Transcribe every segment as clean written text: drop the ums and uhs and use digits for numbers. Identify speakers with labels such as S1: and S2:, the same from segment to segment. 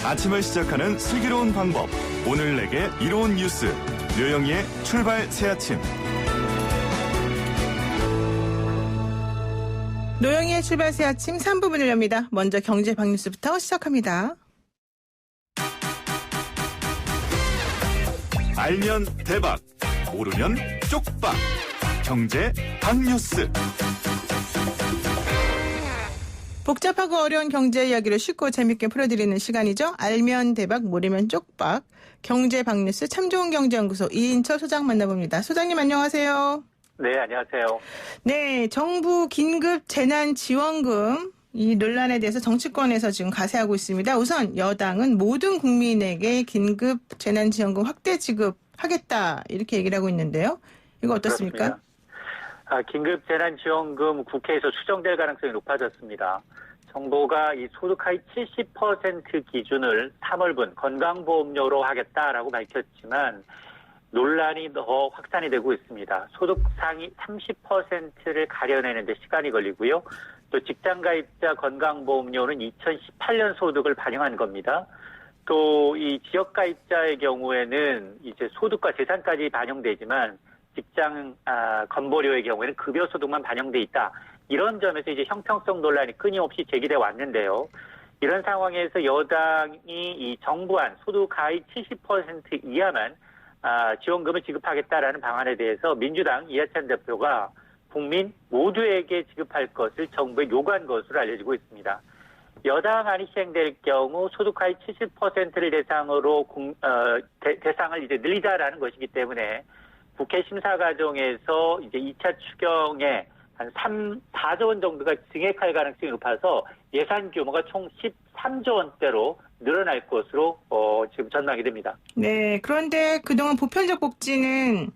S1: 아침을 시작하는 슬기로운 방법. 오늘 내게 이로운 뉴스. 류영희의 출발 새아침.
S2: 노영희의 출발 새아침 3부 문을 엽니다. 먼저 경제 박뉴스부터 시작합니다.
S1: 알면 대박, 모르면 쪽박. 경제 박뉴스.
S2: 복잡하고 어려운 경제 이야기를 쉽고 재밌게 풀어드리는 시간이죠. 알면 대박, 모르면 쪽박. 경제 박뉴스 참좋은경제연구소 이인철 소장 만나봅니다. 소장님 안녕하세요.
S3: 네, 안녕하세요.
S2: 네, 정부 긴급 재난지원금 이 논란에 대해서 정치권에서 지금 가세하고 있습니다. 우선 여당은 모든 국민에게 긴급 재난지원금 확대 지급하겠다 이렇게 얘기를 하고 있는데요. 이거 어떻습니까?
S3: 그렇습니다. 긴급 재난지원금 국회에서 수정될 가능성이 높아졌습니다. 정부가 이 소득 하위 70% 기준을 3월분 건강보험료로 하겠다라고 밝혔지만 논란이 더 확산이 되고 있습니다. 소득 상위 30%를 가려내는 데 시간이 걸리고요. 또 직장가입자 건강보험료는 2018년 소득을 반영한 겁니다. 또 이 지역가입자의 경우에는 이제 소득과 재산까지 반영되지만 직장 건보료의 경우에는 급여 소득만 반영돼 있다. 이런 점에서 이제 형평성 논란이 끊임없이 제기돼 왔는데요. 이런 상황에서 여당이 이 정부안 소득 하위 70% 이하만 지원금을 지급하겠다라는 방안에 대해서 민주당 이해찬 대표가 국민 모두에게 지급할 것을 정부에 요구한 것으로 알려지고 있습니다. 여당안이 시행될 경우 소득 하위 70%를 대상으로 대상을 이제 늘리자라는 것이기 때문에 국회 심사 과정에서 이제 2차 추경에 한 4조 원 정도가 증액할 가능성이 높아서 예산 규모가 총 13조 원대로 늘어날 것으로 지금 전망이 됩니다.
S2: 네, 그런데 그동안 보편적 복지는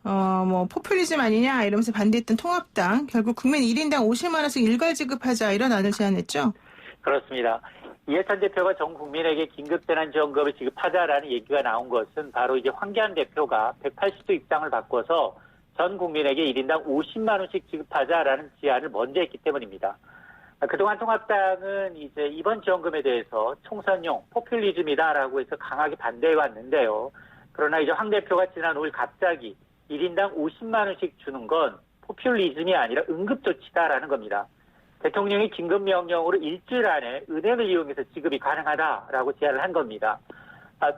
S2: 포퓰리즘 아니냐 이러면서 반대했던 통합당 결국 국민 1인당 50만 원씩 일괄 지급하자 이런 안을 제안했죠? 그렇습니다.
S3: 이해찬 대표가 전 국민에게 긴급재난지원금을 지급하자라는 얘기가 나온 것은 바로 이제 황교안 대표가 180도 입장을 바꿔서 전 국민에게 1인당 50만 원씩 지급하자라는 제안을 먼저 했기 때문입니다. 그동안 통합당은 이제 이번 지원금에 대해서 총선용 포퓰리즘이다라고 해서 강하게 반대해 왔는데요. 그러나 이제 황 대표가 지난 5일 갑자기 1인당 50만 원씩 주는 건 포퓰리즘이 아니라 응급조치다라는 겁니다. 대통령이 긴급명령으로 일주일 안에 은행을 이용해서 지급이 가능하다라고 제안을 한 겁니다.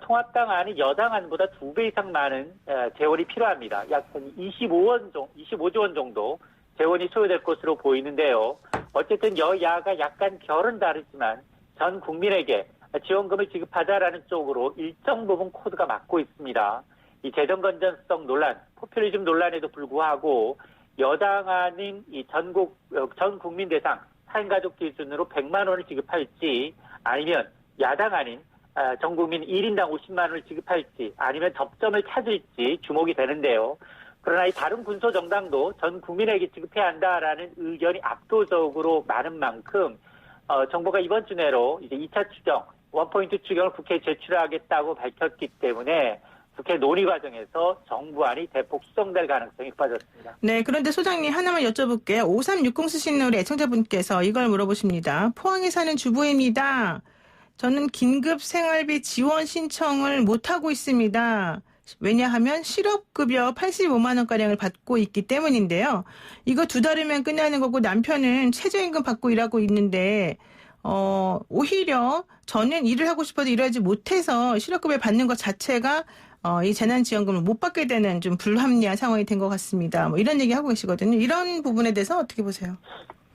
S3: 통합당 안이 여당 안보다 2배 이상 많은 재원이 필요합니다. 약 25조 원 정도 재원이 소요될 것으로 보이는데요. 어쨌든 여야가 약간 결은 다르지만 전 국민에게 지원금을 지급하자라는 쪽으로 일정 부분 코드가 맞고 있습니다. 이 재정 건전성 논란, 포퓰리즘 논란에도 불구하고 여당 안인 이 전 국민 대상 사인가족 기준으로 100만 원을 지급할지 아니면 야당 안인 전 국민 1인당 50만 원을 지급할지 아니면 접점을 찾을지 주목이 되는데요. 그러나 이 다른 군소정당도 전 국민에게 지급해야 한다라는 의견이 압도적으로 많은 만큼 정부가 이번 주 내로 이제 2차 추경, 원포인트 추경을 국회에 제출하겠다고 밝혔기 때문에 국회 논의 과정에서 정부안이 대폭 수정될 가능성이 높아졌습니다.
S2: 네, 그런데 소장님 하나만 여쭤볼게요. 5360 쓰시는 우리 애청자분께서 이걸 물어보십니다. 포항에 사는 주부입니다. 저는 긴급 생활비 지원 신청을 못하고 있습니다. 왜냐하면 실업급여 85만 원가량을 받고 있기 때문인데요. 이거 2달이면 끝나는 거고 남편은 최저임금 받고 일하고 있는데 오히려 저는 일을 하고 싶어도 일하지 못해서 실업급여 받는 것 자체가 이 재난지원금을 못 받게 되는 좀 불합리한 상황이 된 것 같습니다. 이런 얘기 하고 계시거든요. 이런 부분에 대해서 어떻게 보세요?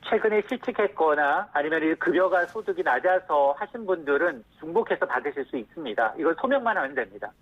S3: 최근에 실직했거나 아니면 급여가 소득이 낮아서 하신 분들은 중복해서 받으실 수 있습니다. 이걸 소명만 하면 됩니다.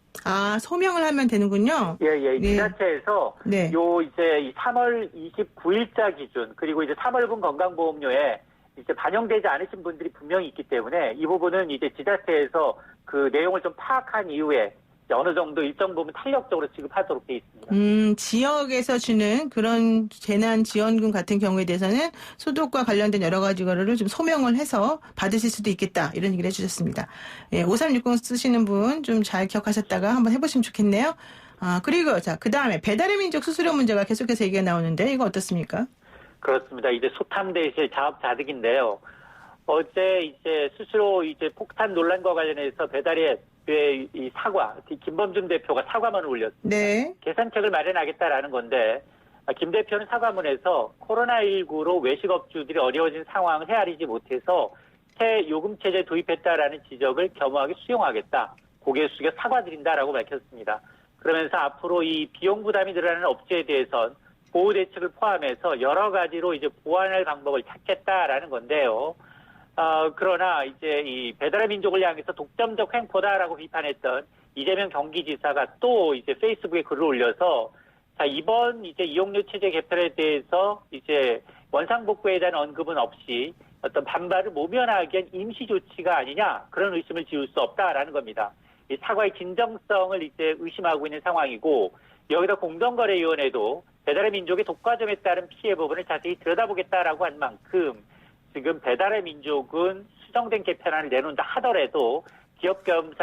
S2: 소명을 하면 되는군요.
S3: 예.
S2: 네.
S3: 지자체에서
S2: 네.
S3: 이제 3월 29일자 기준 그리고 이제 3월분 건강보험료에 이제 반영되지 않으신 분들이 분명히 있기 때문에 이 부분은 이제 지자체에서 그 내용을 좀 파악한 이후에 어느 정도 일정 부분 탄력적으로 지급하도록 돼 있습니다.
S2: 지역에서 주는 그런 재난지원금 같은 경우에 대해서는 소득과 관련된 여러 가지 거를 좀 소명을 해서 받으실 수도 있겠다. 이런 얘기를 해주셨습니다. 5360 쓰시는 분 좀 잘 기억하셨다가 한번 해보시면 좋겠네요. 그리고 그 다음에 배달의 민족 수수료 문제가 계속해서 얘기가 나오는데 이거 어떻습니까?
S3: 그렇습니다. 이제 소탐대실 자업자득인데요. 어제 이제 스스로 이제 폭탄 논란과 관련해서 배달의 이 사과, 김범준 대표가 사과문을 올렸습니다.
S2: 네.
S3: 개선책을 마련하겠다라는 건데 김 대표는 사과문에서 코로나19로 외식업주들이 어려워진 상황을 헤아리지 못해서 새 요금체제 도입했다라는 지적을 겸허하게 수용하겠다. 고개 숙여 사과드린다라고 밝혔습니다. 그러면서 앞으로 이 비용 부담이 늘어나는 업체에 대해선 보호 대책을 포함해서 여러 가지로 이제 보완할 방법을 찾겠다라는 건데요. 그러나 이제 이 배달의 민족을 향해서 독점적 횡포다라고 비판했던 이재명 경기지사가 또 이제 페이스북에 글을 올려서 자, 이번 이제 이용료 체제 개편에 대해서 이제 원상복구에 대한 언급은 없이 어떤 반발을 모면하기 위한 임시 조치가 아니냐 그런 의심을 지울 수 없다라는 겁니다. 이 사과의 진정성을 이제 의심하고 있는 상황이고 여기다 공정거래위원회도 배달의 민족의 독과점에 따른 피해 부분을 자세히 들여다보겠다라고 한 만큼 지금 배달의 민족은 수정된 개편안을 내놓는다 하더라도 기업 결합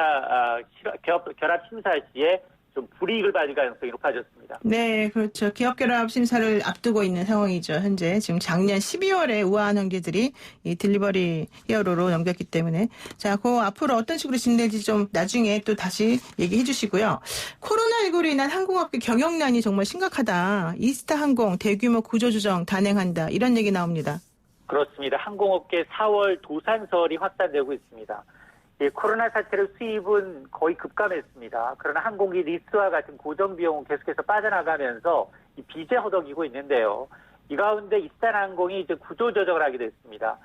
S3: 심사 시에 좀 불이익을 받을 가능성이 높아졌습니다.
S2: 네, 그렇죠. 기업 결합 심사를 앞두고 있는 상황이죠. 현재 지금 작년 12월에 우아한 형제들이 이 딜리버리 히어로로 넘겼기 때문에 자, 그 앞으로 어떤 식으로 진행될지 좀 나중에 또 다시 얘기해 주시고요. 코로나19로 인한 항공업계 경영난이 정말 심각하다. 이스타 항공 대규모 구조조정 단행한다. 이런 얘기 나옵니다.
S3: 그렇습니다. 항공업계 4월 도산설이 확산되고 있습니다. 이 코로나 사태로 수입은 거의 급감했습니다. 그러나 항공기 리스와 같은 고정 비용은 계속해서 빠져나가면서 이 빚에 허덕이고 있는데요. 이 가운데 이스타항공이 이제 구조조정을 하게 됐습니다.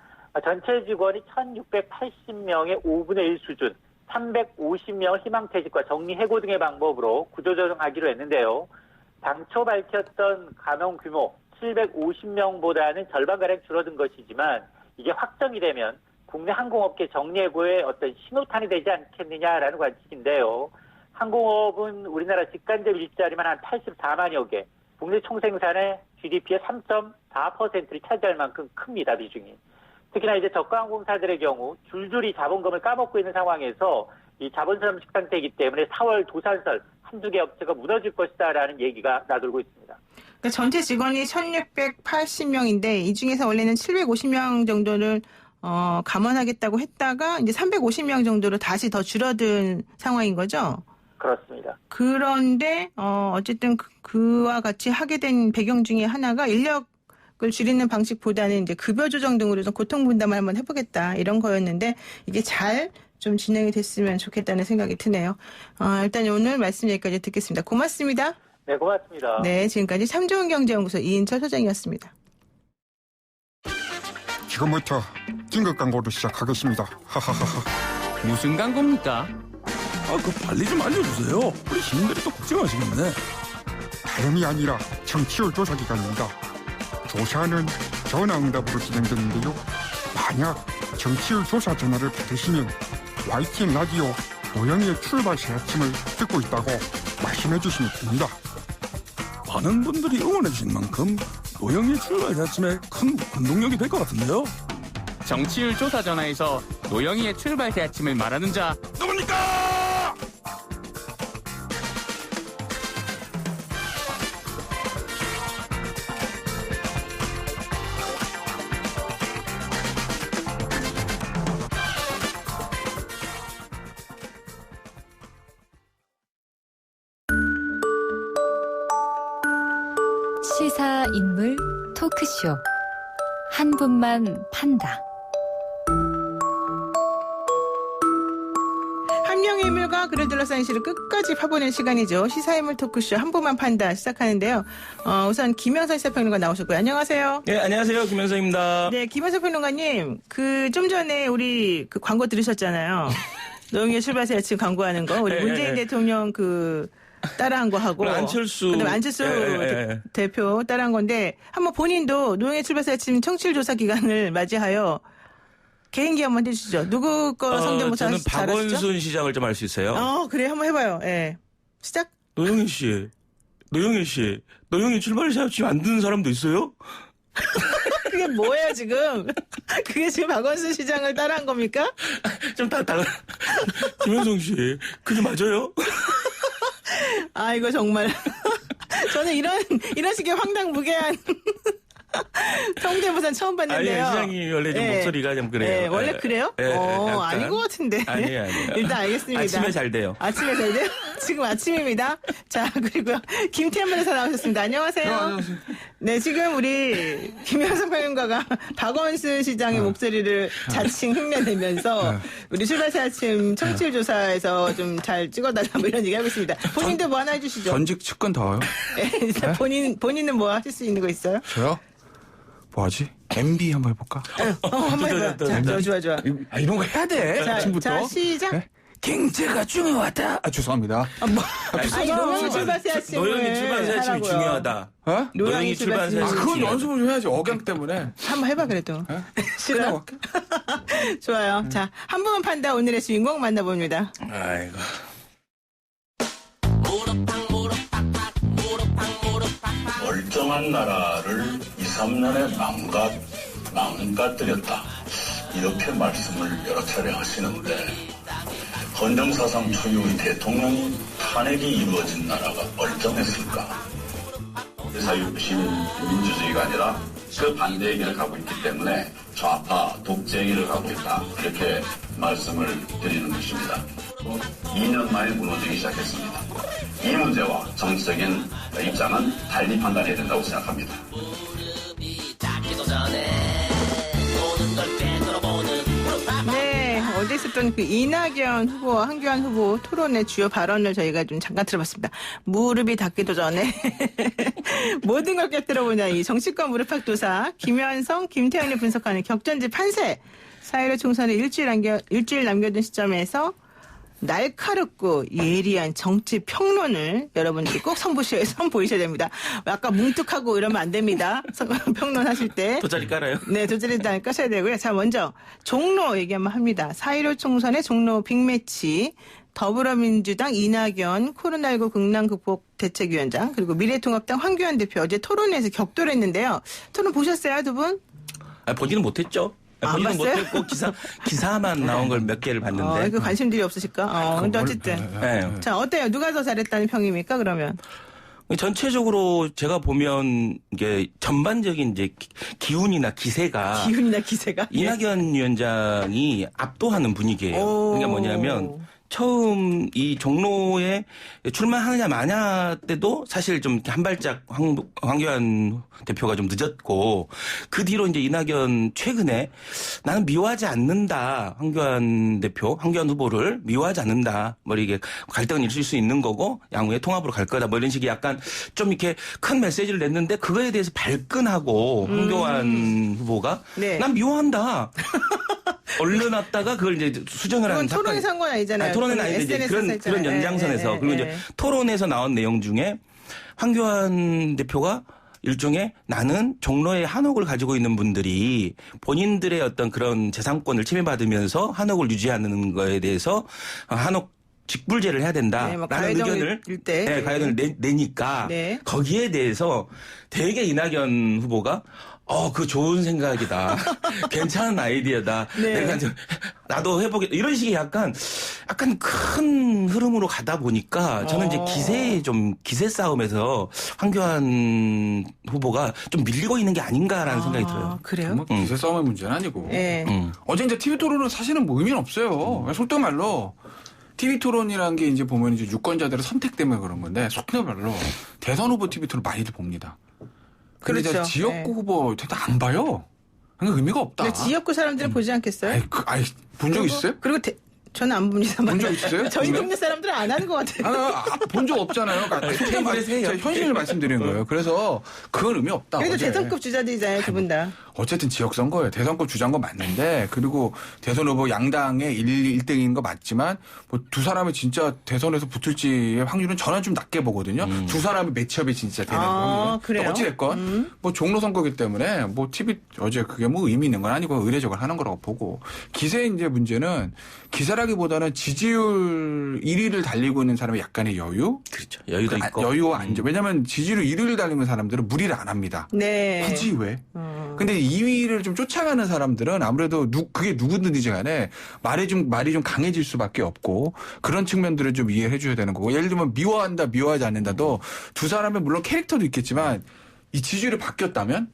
S3: 전체 직원이 1,680명의 5분의 1 수준, 350명을 희망퇴직과 정리해고 등의 방법으로 구조조정하기로 했는데요. 당초 밝혔던 감염 규모 750명보다는 절반가량 줄어든 것이지만 이게 확정이 되면 국내 항공업계 정리해고의 어떤 신호탄이 되지 않겠느냐라는 관측인데요. 항공업은 우리나라 직간접 일자리만 한 84만여 개, 국내 총생산의 GDP의 3.4%를 차지할 만큼 큽니다, 비중이. 특히나 이제 저가항공사들의 경우 줄줄이 자본금을 까먹고 있는 상황에서 이 자본스러운 상태이기 때문에 4월 도산설 한두 개 업체가 무너질 것이다라는 얘기가 나돌고 있습니다.
S2: 그러니까 전체 직원이 1,680명인데 이 중에서 원래는 750명 정도를 감원하겠다고 했다가 이제 350명 정도로 다시 더 줄어든 상황인 거죠?
S3: 그렇습니다.
S2: 그런데 어쨌든 그와 같이 하게 된 배경 중에 하나가 인력을 줄이는 방식보다는 이제 급여 조정 등으로 좀 고통 분담을 한번 해보겠다 이런 거였는데 이게 잘 좀 진행이 됐으면 좋겠다는 생각이 드네요. 일단 오늘 말씀 여기까지 듣겠습니다. 고맙습니다.
S3: 네, 고맙습니다.
S2: 네, 지금까지 참좋은경제연구소 이인철 소장이었습니다.
S4: 지금부터 긴급 광고를 시작하겠습니다. 하하하하.
S5: 무슨 광고입니까?
S6: 그 빨리 좀 알려주세요. 우리 시민들이 또 걱정하시겠네.
S4: 다름이 아니라 청취율 조사 기간입니다. 조사는 전화응답으로 진행되는데요. 만약 청취율 조사 전화를 받으시면 YTN 라디오 노영희의 출발 새 아침을 듣고 있다고 말씀해 주시면 됩니다.
S6: 많은 분들이 응원해 주신 만큼 노영희의 출발 새 아침에 큰 원동력이 될 것 같은데요.
S5: 정치율 조사 전화에서 노영희의 출발 새 아침을 말하는 자
S6: 누굽니까?
S7: 시사 인물 토크쇼 한 분만 판다.
S2: 한 명의 인물과 그를 둘러싼 시를 끝까지 파보는 시간이죠. 시사인물 토크쇼 한 분만 판다 시작하는데요. 우선 김영선 시사평론가 나오셨고요. 안녕하세요.
S8: 네, 안녕하세요. 김현성입니다.
S2: 네, 김영선 평론가님, 좀 전에 우리 광고 들으셨잖아요. 노영희의 출발새 아침 광고하는 거. 우리 문재인 대통령 따라한 거 하고.
S8: 안철수.
S2: 그다음에 안철수 대표 따라한 건데, 한번 본인도 노영희 출발새 아침 청취율 조사 기간을 맞이하여 개인기 한번 해주시죠. 누구 거 성대모사
S8: 저는
S2: 잘하시죠?
S8: 박원순 시장을 좀 알 수 있어요.
S2: 그래. 한번 해봐요. 예. 시작.
S8: 노영희 씨. 노영희 출발을 지금 안 듣는 사람도 있어요?
S2: 그게 뭐예요, 지금? 그게 지금 박원순 시장을 따라한 겁니까?
S8: 좀 김현성 씨. 그게 맞아요?
S2: 이거 정말. 저는 이런 식의 황당무계한 성대모사 처음
S8: 아니,
S2: 봤는데요.
S8: 시장이 원래 좀
S2: 예.
S8: 목소리가 좀 그래요.
S2: 네, 원래
S8: 예.
S2: 그래요?
S8: 예, 약간.
S2: 아닌 것 같은데.
S8: 아니에요.
S2: 일단 알겠습니다.
S8: 아침에 잘 돼요.
S2: 아침에 잘 돼요? 지금 아침입니다. 자, 그리고 김태현변호사 나오셨습니다. 안녕하세요.
S6: 안녕하세요.
S2: 네, 지금 우리 김영석 평론가가 박원순 시장의 목소리를 자칭 흉내내면서 우리 출발새 아침 청취율 조사에서 좀 잘 찍어달라 뭐 이런 얘기 하고 있습니다. 본인도 뭐 하나 해주시죠.
S6: 전직 측근 더요?
S2: 네, 일단 본인은 뭐 하실 수 있는 거 있어요?
S6: 저요? 뭐하지? MB 한번 해볼까?
S2: 한번 해봐요. 자, 좋아.
S6: 이런 거 해야 돼. 아침부터.
S2: 자, 시작.
S6: 네? 경제가 중요하다. 죄송합니다.
S2: 노영희 출발새 아침을
S8: 노영희 출발새 아침이
S2: 하라고요.
S8: 중요하다.
S6: 어?
S8: 노영희 출발새 아침이
S6: 그건
S8: 중요하다.
S6: 연습을 좀 해야지. 억양 때문에.
S2: 한번 해봐 그래도. 싫어요?
S6: 끝나고
S2: 좋아요. 자, 한 분만 판다 오늘의 주인공 만나봅니다.
S8: 아이고.
S9: 멀쩡한 나라를 2, 3년에 망가뜨렸다. 이렇게 말씀을 여러 차례 하시는데 헌정사상 초유의 대통령이 탄핵이 이루어진 나라가 멀쩡했을까? 자유시민 민주주의가 아니라 그 반대의 길을 가고 있기 때문에 좌파 독재의 길을 가고 있다. 이렇게 말씀을 드리는 것입니다. 2년 만에 무너지기 시작했습니다. 이 문제와 정치적인 입장은 달리 판단해야 된다고 생각합니다.
S2: 네, 어제 있었던 그 이낙연 후보와 황교안 후보 토론의 주요 발언을 저희가 좀 잠깐 들어봤습니다. 무릎이 닿기도 전에 모든 걸 깨뜨려보냐 이 정치권 무릎팍도사 김현성, 김태현이 분석하는 격전지 판세 4.15 총선에 일주일 남겨둔 시점에서 날카롭고 예리한 정치 평론을 여러분들이 꼭 선보이셔야 됩니다. 아까 뭉툭하고 이러면 안 됩니다. 평론하실 때.
S8: 돗자리 깔아요?
S2: 네, 돗자리 까셔야 되고요. 자, 먼저 종로 얘기 한번 합니다. 4.15 총선의 종로 빅매치. 더불어민주당 이낙연 코로나19 국난 극복 대책위원장 그리고 미래통합당 황교안 대표 어제 토론회에서 격돌을 했는데요. 토론 보셨어요, 두 분?
S8: 본인은 못했죠.
S2: 안
S8: 본인은
S2: 봤어요?
S8: 못했고 기사만 나온 걸 몇 개를 봤는데.
S2: 그 관심들이 없으실까? 근데 어쨌든.
S8: 네.
S2: 자, 어때요? 누가 더 잘했다는 평입니까, 그러면?
S8: 전체적으로 제가 보면 이게 전반적인 이제 기운이나 기세가 이낙연 위원장이 압도하는 분위기예요. 그러니까 뭐냐면 처음 이 종로에 출마하느냐 마냐 때도 사실 좀 한 발짝 황교안 대표가 좀 늦었고 그 뒤로 이제 이낙연 최근에 나는 미워하지 않는다. 황교안 후보를 미워하지 않는다. 뭐 이게 갈등은 있을 수 있는 거고 양후의 통합으로 갈 거다. 뭐 이런 식의 약간 좀 이렇게 큰 메시지를 냈는데 그거에 대해서 발끈하고 황교안 후보가
S2: 네.
S8: 난 미워한다. 얼른 왔다가 그걸 이제 수정을 하는
S2: 그건 토론에 상관 아니잖아요.
S8: 토론은 아닌데 이제 그런 연장선에서 그리고 이제 토론에서 나온 내용 중에 황교안 대표가 일종의 나는 종로에 한옥을 가지고 있는 분들이 본인들의 어떤 그런 재산권을 침해받으면서 한옥을 유지하는 거에 대해서 한옥 직불제를 해야 된다라는 의견을 가해동을 내니까 거기에 대해서 되게 이낙연 후보가 그 좋은 생각이다. 괜찮은 아이디어다. 내가 나도 해보겠다. 이런 식의 약간 큰 흐름으로 가다 보니까 저는 이제 기세 싸움에서 황교안 후보가 좀 밀리고 있는 게 아닌가라는 생각이 들어요.
S2: 그래요?
S6: 기세 싸움의 문제는 아니고. 어제 이제 TV 토론은 사실은 뭐 의미는 없어요. 속된 말로. TV 토론이라는 게 이제 보면 이제 유권자들의 선택 때문에 그런 건데 속된 말로 대선 후보 TV 토론 많이들 봅니다. 근데
S2: 그렇죠.
S6: 지역구 후보 안 봐요. 그러니까 의미가 없다.
S2: 지역구 사람들은 보지 않겠어요?
S6: 본 적 있어요?
S2: 그리고 저는 안 봅니다.
S6: 본 적 있어요?
S2: 저희 동네 사람들은 안 하는 것 같아요.
S6: 본 적 없잖아요. 그러니까 현실을 말씀드리는 거예요. 그래서 그건 의미 없다.
S2: 그래도
S6: 어제.
S2: 대선급 주자들이잖아요, 두 분 다.
S6: 어쨌든 지역 선거예요. 대선급 주자인 건 맞는데 그리고 대선 후보 양당의 1등인 거 맞지만 뭐 두 사람이 진짜 대선에서 붙을지의 확률은 저는 좀 낮게 보거든요. 두 사람이 매치업이 진짜 되는 거예요.
S2: 그래요?
S6: 어찌됐건 뭐 종로 선거기 때문에 뭐 TV 어제 그게 뭐 의미 있는 건 아니고 의례적으로 하는 거라고 보고 기세 이제 문제는 기세라기보다는 지지율 1위를 달리고 있는 사람의 약간의 여유.
S8: 그렇죠. 여유도 있고.
S6: 여유와 안정. 왜냐하면 지지율 1위를 달리는 사람들은 무리를 안 합니다.
S2: 네.
S6: 굳이 왜? 근데 2위를 좀 쫓아가는 사람들은 아무래도 그게 누구든지 간에 말이 좀 강해질 수밖에 없고 그런 측면들을 좀 이해해 줘야 되는 거고 예를 들면 미워한다 미워하지 않는다도 두 사람의 물론 캐릭터도 있겠지만 이 지지율이 바뀌었다면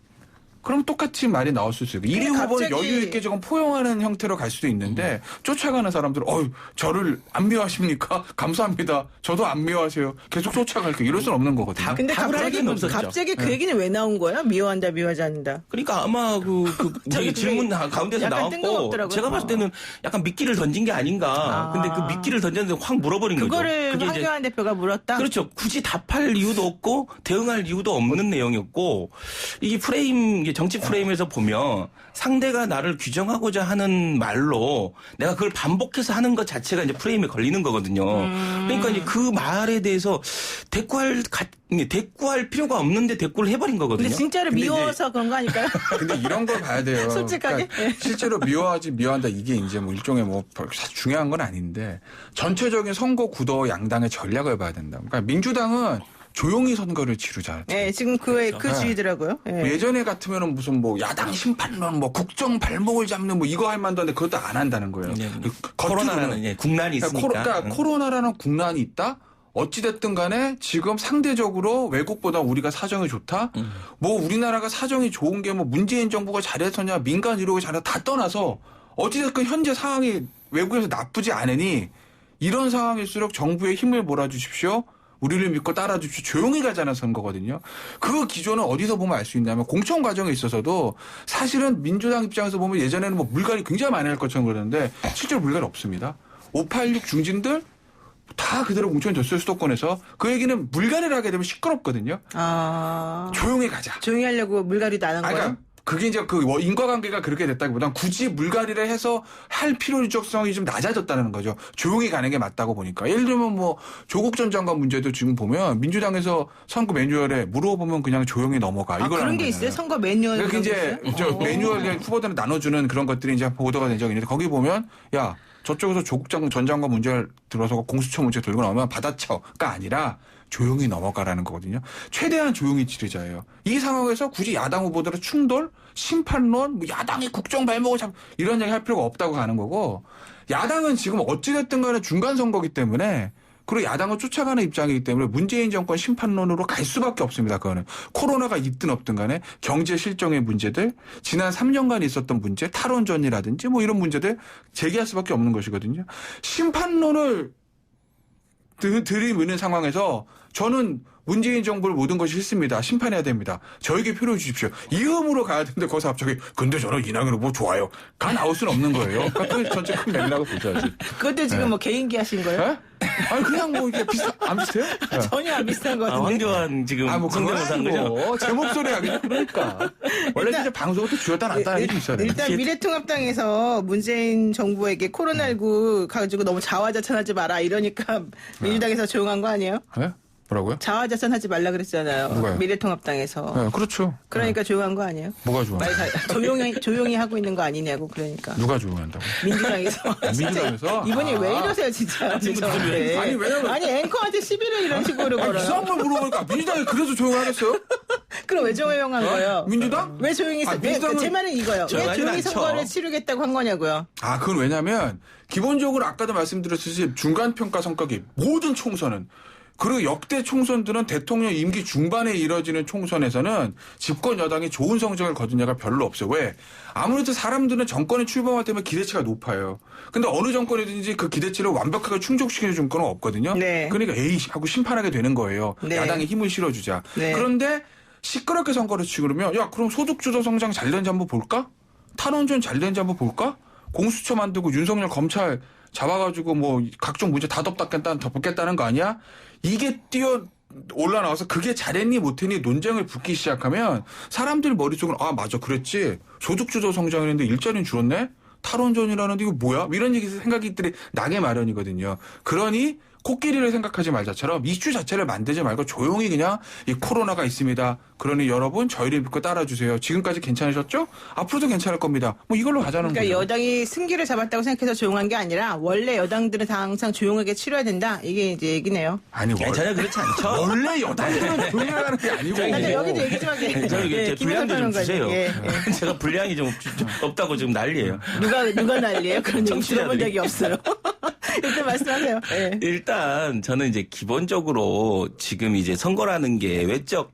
S6: 그럼 똑같이 말이 나올 수 있어요. 1위 후보는
S2: 갑자기...
S6: 여유 있게 조금 포용하는 형태로 갈 수도 있는데 쫓아가는 사람들은 저를 안 미워하십니까? 감사합니다. 저도 안 미워하세요. 계속 쫓아갈게요. 이럴 수는 없는 거거든요.
S2: 근데 갑자기 그 얘기는 왜 나온 거야? 미워한다, 미워하지 않는다.
S8: 그러니까 아마 우리 질문 가운데서 나왔고 제가 봤을 때는 약간 미끼를 던진 게 아닌가. 근데 그 미끼를 던졌는데 확 물어버린 거죠.
S2: 그거를 황교안 대표가 물었다?
S8: 그렇죠. 굳이 답할 이유도 없고 대응할 이유도 없는 내용이었고 이게 정치 프레임에서 보면 상대가 나를 규정하고자 하는 말로 내가 그걸 반복해서 하는 것 자체가 이제 프레임에 걸리는 거거든요. 그러니까 이제 그 말에 대해서 대꾸할 필요가 없는데 대꾸를 해버린 거거든요.
S2: 근데 진짜로 미워서 그런 거 아닐까요?
S6: 근데 이런 걸 봐야 돼요.
S2: 솔직하게.
S6: 그러니까 실제로 미워한다 이게 이제 뭐 일종의 중요한 건 아닌데 전체적인 선거 구도 양당의 전략을 봐야 된다. 그러니까 민주당은 조용히 선거를 치르자.
S2: 네, 지금 그 주의더라고요. 네.
S6: 예전에 같으면은 무슨 야당 심판론, 국정 발목을 잡는 이거 할 만도 한데 그것도 안 한다는 거예요.
S8: 네. 코로나라는 국난이 있으니까.
S6: 그러니까 코로나라는 국난이 있다? 어찌됐든 간에 지금 상대적으로 외국보다 우리가 사정이 좋다? 우리나라가 사정이 좋은 게 문재인 정부가 잘해서냐, 민간 의료가 잘해서 다 떠나서 어찌됐든 현재 상황이 외국에서 나쁘지 않으니 이런 상황일수록 정부에 힘을 몰아주십시오. 우리를 믿고 따라주십시오. 조용히 가자는 선거거든요. 그 기조는 어디서 보면 알 수 있냐면 공천 과정에 있어서도 사실은 민주당 입장에서 보면 예전에는 물갈이 굉장히 많이 할 것처럼 그러는데 실제로 물갈이 없습니다. 586 중진들 다 그대로 공천이 됐어요. 수도권에서. 그 얘기는 물갈이를 하게 되면 시끄럽거든요. 조용히 가자.
S2: 조용히 하려고 물갈이도 안 한 거예요?
S6: 그러니까 그게 이제 인과관계가 그렇게 됐다기보다는 굳이 물갈이를 해서 할 필요성이 좀 낮아졌다는 거죠. 조용히 가는 게 맞다고 보니까. 예를 들면 조국 전 장관 문제도 지금 보면 민주당에서 선거 매뉴얼에 물어보면 그냥 조용히 넘어가. 이걸
S2: 그런 게 있어요? 선거 매뉴얼.
S6: 그러니까 이제 매뉴얼 후보들은 나눠주는 그런 것들이 이제 보도가 된 적이 있는데 거기 보면 저쪽에서 조국 전 장관 문제를 들어서 공수처 문제 들고 나오면 받아쳐가 아니라 조용히 넘어가라는 거거든요. 최대한 조용히 지르자예요. 이 상황에서 굳이 야당 후보들의 충돌, 심판론, 야당의 국정 발목을 이런 얘기 할 필요가 없다고 가는 거고 야당은 지금 어찌됐든 간에 중간 선거기 때문에 그리고 야당을 쫓아가는 입장이기 때문에 문재인 정권 심판론으로 갈 수밖에 없습니다. 그거는. 코로나가 있든 없든 간에 경제 실정의 문제들, 지난 3년간 있었던 문제, 탈원전이라든지 이런 문제들 제기할 수밖에 없는 것이거든요. 심판론을 들이미는 상황에서 저는 문재인 정부를 모든 것이 싫습니다. 심판해야 됩니다. 저에게 표를 주십시오. 이 의무로 가야 되는데 거기서 갑자기 근데 저는 이낙연 후보 좋아요. 가 나올 수는 없는 거예요. 그러니까 그 전체 큰 맥락을 보셔야지.
S2: 그것도 지금 개인기 하신 거예요?
S6: 네? 아니 그냥 이게 안 비슷해요? 네.
S2: 전혀 안 비슷한 것 같은데.
S8: 황교안 지금 성대모사 한 거죠?
S6: 제 목소리가 그냥 그러니까. 원래 진짜 방송부터 쥐었다 놨다 하는 게 있어야 돼.
S2: 일단 미래통합당에서 문재인 정부에게 코로나19 가지고 너무 자화자찬하지 마라 이러니까 민주당에서 조용한 거 아니에요?
S6: 네? 뭐라고요?
S2: 자화자찬하지 말라 그랬잖아요.
S6: 누가요?
S2: 미래통합당에서.
S6: 네, 그렇죠.
S2: 그러니까 조용한 거 아니에요?
S6: 뭐가 조용한
S2: 조용히 하고 있는 거 아니냐고 그러니까.
S6: 누가 조용한다고?
S2: 민주당에서.
S6: 민주당에서?
S2: 이분이 왜 이러세요 진짜.
S6: 아니 왜냐면
S2: 앵커한테 시비를 이런 식으로 걸어요.
S6: 이상한 걸 물어보니까 민주당이 그래서 조용하겠어요?
S2: 그럼 왜 조용한 거예요?
S6: 민주당?
S2: 왜 조용히 제 말은 이거예요. 왜 조용히 선거를 치르겠다고 한 거냐고요.
S6: 그건 왜냐면 기본적으로 아까도 말씀드렸듯이 중간평가 성격이 모든 총선은 그리고 역대 총선들은 대통령 임기 중반에 이뤄지는 총선에서는 집권 여당이 좋은 성적을 거둔 예가 별로 없어요. 왜? 아무래도 사람들은 정권에 출범할 때면 기대치가 높아요. 근데 어느 정권이든지 그 기대치를 완벽하게 충족시키는 정권은 없거든요. 네. 그러니까 에이 하고 심판하게 되는 거예요. 네. 야당에 힘을 실어주자. 네. 그런데 시끄럽게 선거를 치고 그러면 그럼 소득주도 성장 잘 되는지 한번 볼까? 탈원전 잘 되는지 한번 볼까? 공수처 만들고 윤석열 검찰 잡아가지고 각종 문제 다 덮겠다는 거 아니야? 이게 올라나와서 그게 잘했니 못했니 논쟁을 붙기 시작하면 사람들 머릿속은 맞아 그랬지 소득주도 성장했는데 일자리는 줄었네? 탈원전이라는데 이거 뭐야? 이런 생각들이 나게 마련이거든요. 그러니 코끼리를 생각하지 말자처럼 이슈 자체를 만들지 말고 조용히 그냥 이 코로나가 있습니다. 그러니 여러분 저희를 믿고 따라주세요. 지금까지 괜찮으셨죠? 앞으로도 괜찮을 겁니다. 이걸로 가자는 거죠.
S2: 그러니까 여당이 승기를 잡았다고 생각해서 조용한 게 아니라 원래 여당들은 다 항상 조용하게 치러야 된다. 이게 이제 얘기네요.
S8: 아니 전혀 그렇지 않죠.
S6: 원래 여당들은 조용히 하는 게 아니고.
S2: 근데 여기도 얘기 좀 하게.
S8: 저는 분량도 좀 주세요. 제가 분량이 좀 없다고 지금 난리예요.
S2: 누가 난리예요? 그런 얘기 들어본 적이 없어요. 일단 말씀하세요. 네.
S8: 일단 저는 이제 기본적으로 지금 이제 선거라는 게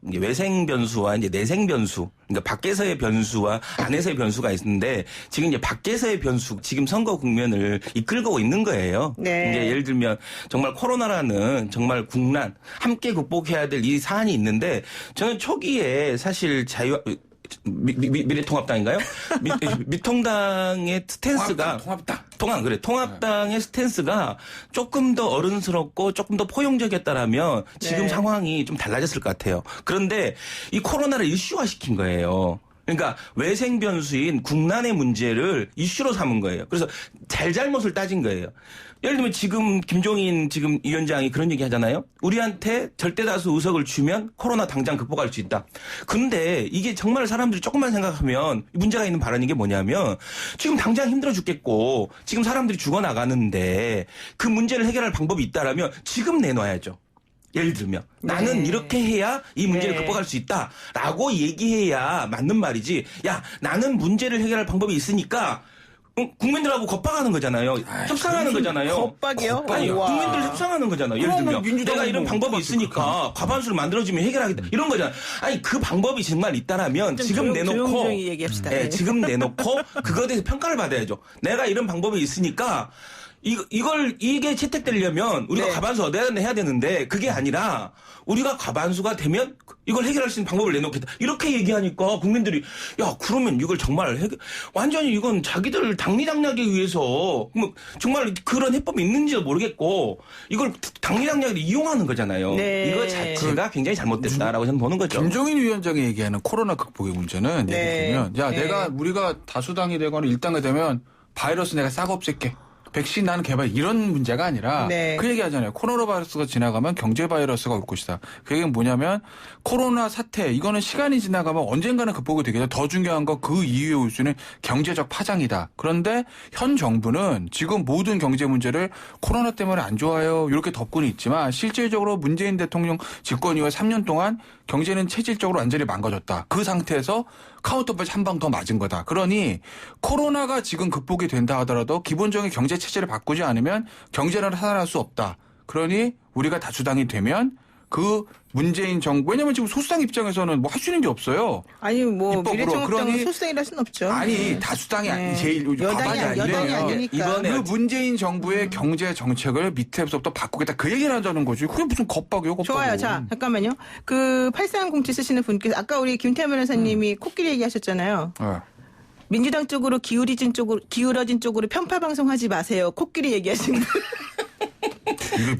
S8: 외생 변수와 이제 내생 변수, 그러니까 밖에서의 변수와 안에서의 변수가 있는데 지금 이제 밖에서의 변수, 지금 선거 국면을 이끌고 있는 거예요.
S2: 네.
S8: 이제 예를 들면 정말 코로나라는 정말 국난 함께 극복해야 될 이 사안이 있는데 저는 초기에 사실 미래통합당인가요? 미통당의 스탠스가 통합당의 스탠스가 조금 더 어른스럽고 조금 더 포용적이었다라면 지금
S2: 네.
S8: 상황이 좀 달라졌을 것 같아요. 그런데 이 코로나를 이슈화시킨 거예요. 그러니까 외생 변수인 국난의 문제를 이슈로 삼은 거예요. 그래서 잘잘못을 따진 거예요. 예를 들면 지금 김종인 지금 위원장이 그런 얘기 하잖아요. 우리한테 절대다수 의석을 주면 코로나 당장 극복할 수 있다. 근데 이게 정말 사람들이 조금만 생각하면 문제가 있는 발언인 게 뭐냐면 지금 당장 힘들어 죽겠고 지금 사람들이 죽어나가는데 그 문제를 해결할 방법이 있다라면 지금 내놔야죠. 예를 들면 나는 이렇게 해야 이 문제를 극복할 수 있다라고 얘기해야 맞는 말이지. 야, 나는 문제를 해결할 방법이 있으니까 국민들하고 겁박하는 거잖아요. 협상하는 거잖아요.
S2: 겁박이요?
S8: 아니, 국민들 협상하는 거잖아요. 예를 들면 내가 이런 방법이 있으니까 과반수를 만들어주면 해결하겠다. 이런 거잖아요. 아니 그 방법이 정말 있다라면 지금 내놓고
S2: 조용히 얘기합시다.
S8: 네, 지금 내놓고 그거에 대해서 평가를 받아야죠. 내가 이런 방법이 있으니까 이게 채택되려면 우리가 과반수 얻어야 해야 되는데 그게 아니라 우리가 과반수가 되면 이걸 해결할 수 있는 방법을 내놓겠다. 이렇게 얘기하니까 국민들이 야 그러면 이걸 정말 완전히 이건 자기들 당리당략에 의해서 정말 그런 해법이 있는지도 모르겠고 이걸 당리당략을 이용하는 거잖아요.
S2: 네.
S8: 이거 자체가 굉장히 잘못됐다라고 저는 보는 거죠.
S6: 김종인 위원장이 얘기하는 코로나 극복의 문제는 예를 들면 우리가 다수당이 되거나 일당이 되면 바이러스 내가 싹 없앨게. 백신 나는 개발 이런 문제가 아니라 그 얘기 하잖아요. 코로나 바이러스가 지나가면 경제 바이러스가 올 것이다. 그 얘기는 뭐냐면 코로나 사태 이거는 시간이 지나가면 언젠가는 극복이 되겠다. 더 중요한 건 그 이후에 올 수 있는 경제적 파장이다. 그런데 현 정부는 지금 모든 경제 문제를 코로나 때문에 안 좋아요. 이렇게 덮고는 있지만 실질적으로 문재인 대통령 집권 이후에 3년 동안 경제는 체질적으로 완전히 망가졌다. 그 상태에서 카운터punch 한 방 더 맞은 거다. 그러니 코로나가 지금 극복이 된다 하더라도 기본적인 경제 체제를 바꾸지 않으면 경제는 살아날 수 없다. 그러니 우리가 다수당이 되면 그 문재인 정부 왜냐하면 지금 소수당 입장에서는 뭐 할 수 있는 게 없어요.
S2: 아니 뭐 미래통합당은 소수당이라 수는 없죠.
S6: 아니 다수당이 제일
S2: 여당이 아니니까.
S6: 이번에 그 문재인 정부의 경제 정책을 밑에서부터 바꾸겠다 그 얘기를 하자는 거지. 그게 무슨 겁박이요?
S2: 좋아요. 자 잠깐만요. 그 8307 쓰시는 분께서 아까 우리 김태현 변호사님이 코끼리 얘기하셨잖아요. 민주당 쪽으로 기울어진 쪽으로 편파 방송하지 마세요. 코끼리 얘기하신 분.
S6: 이게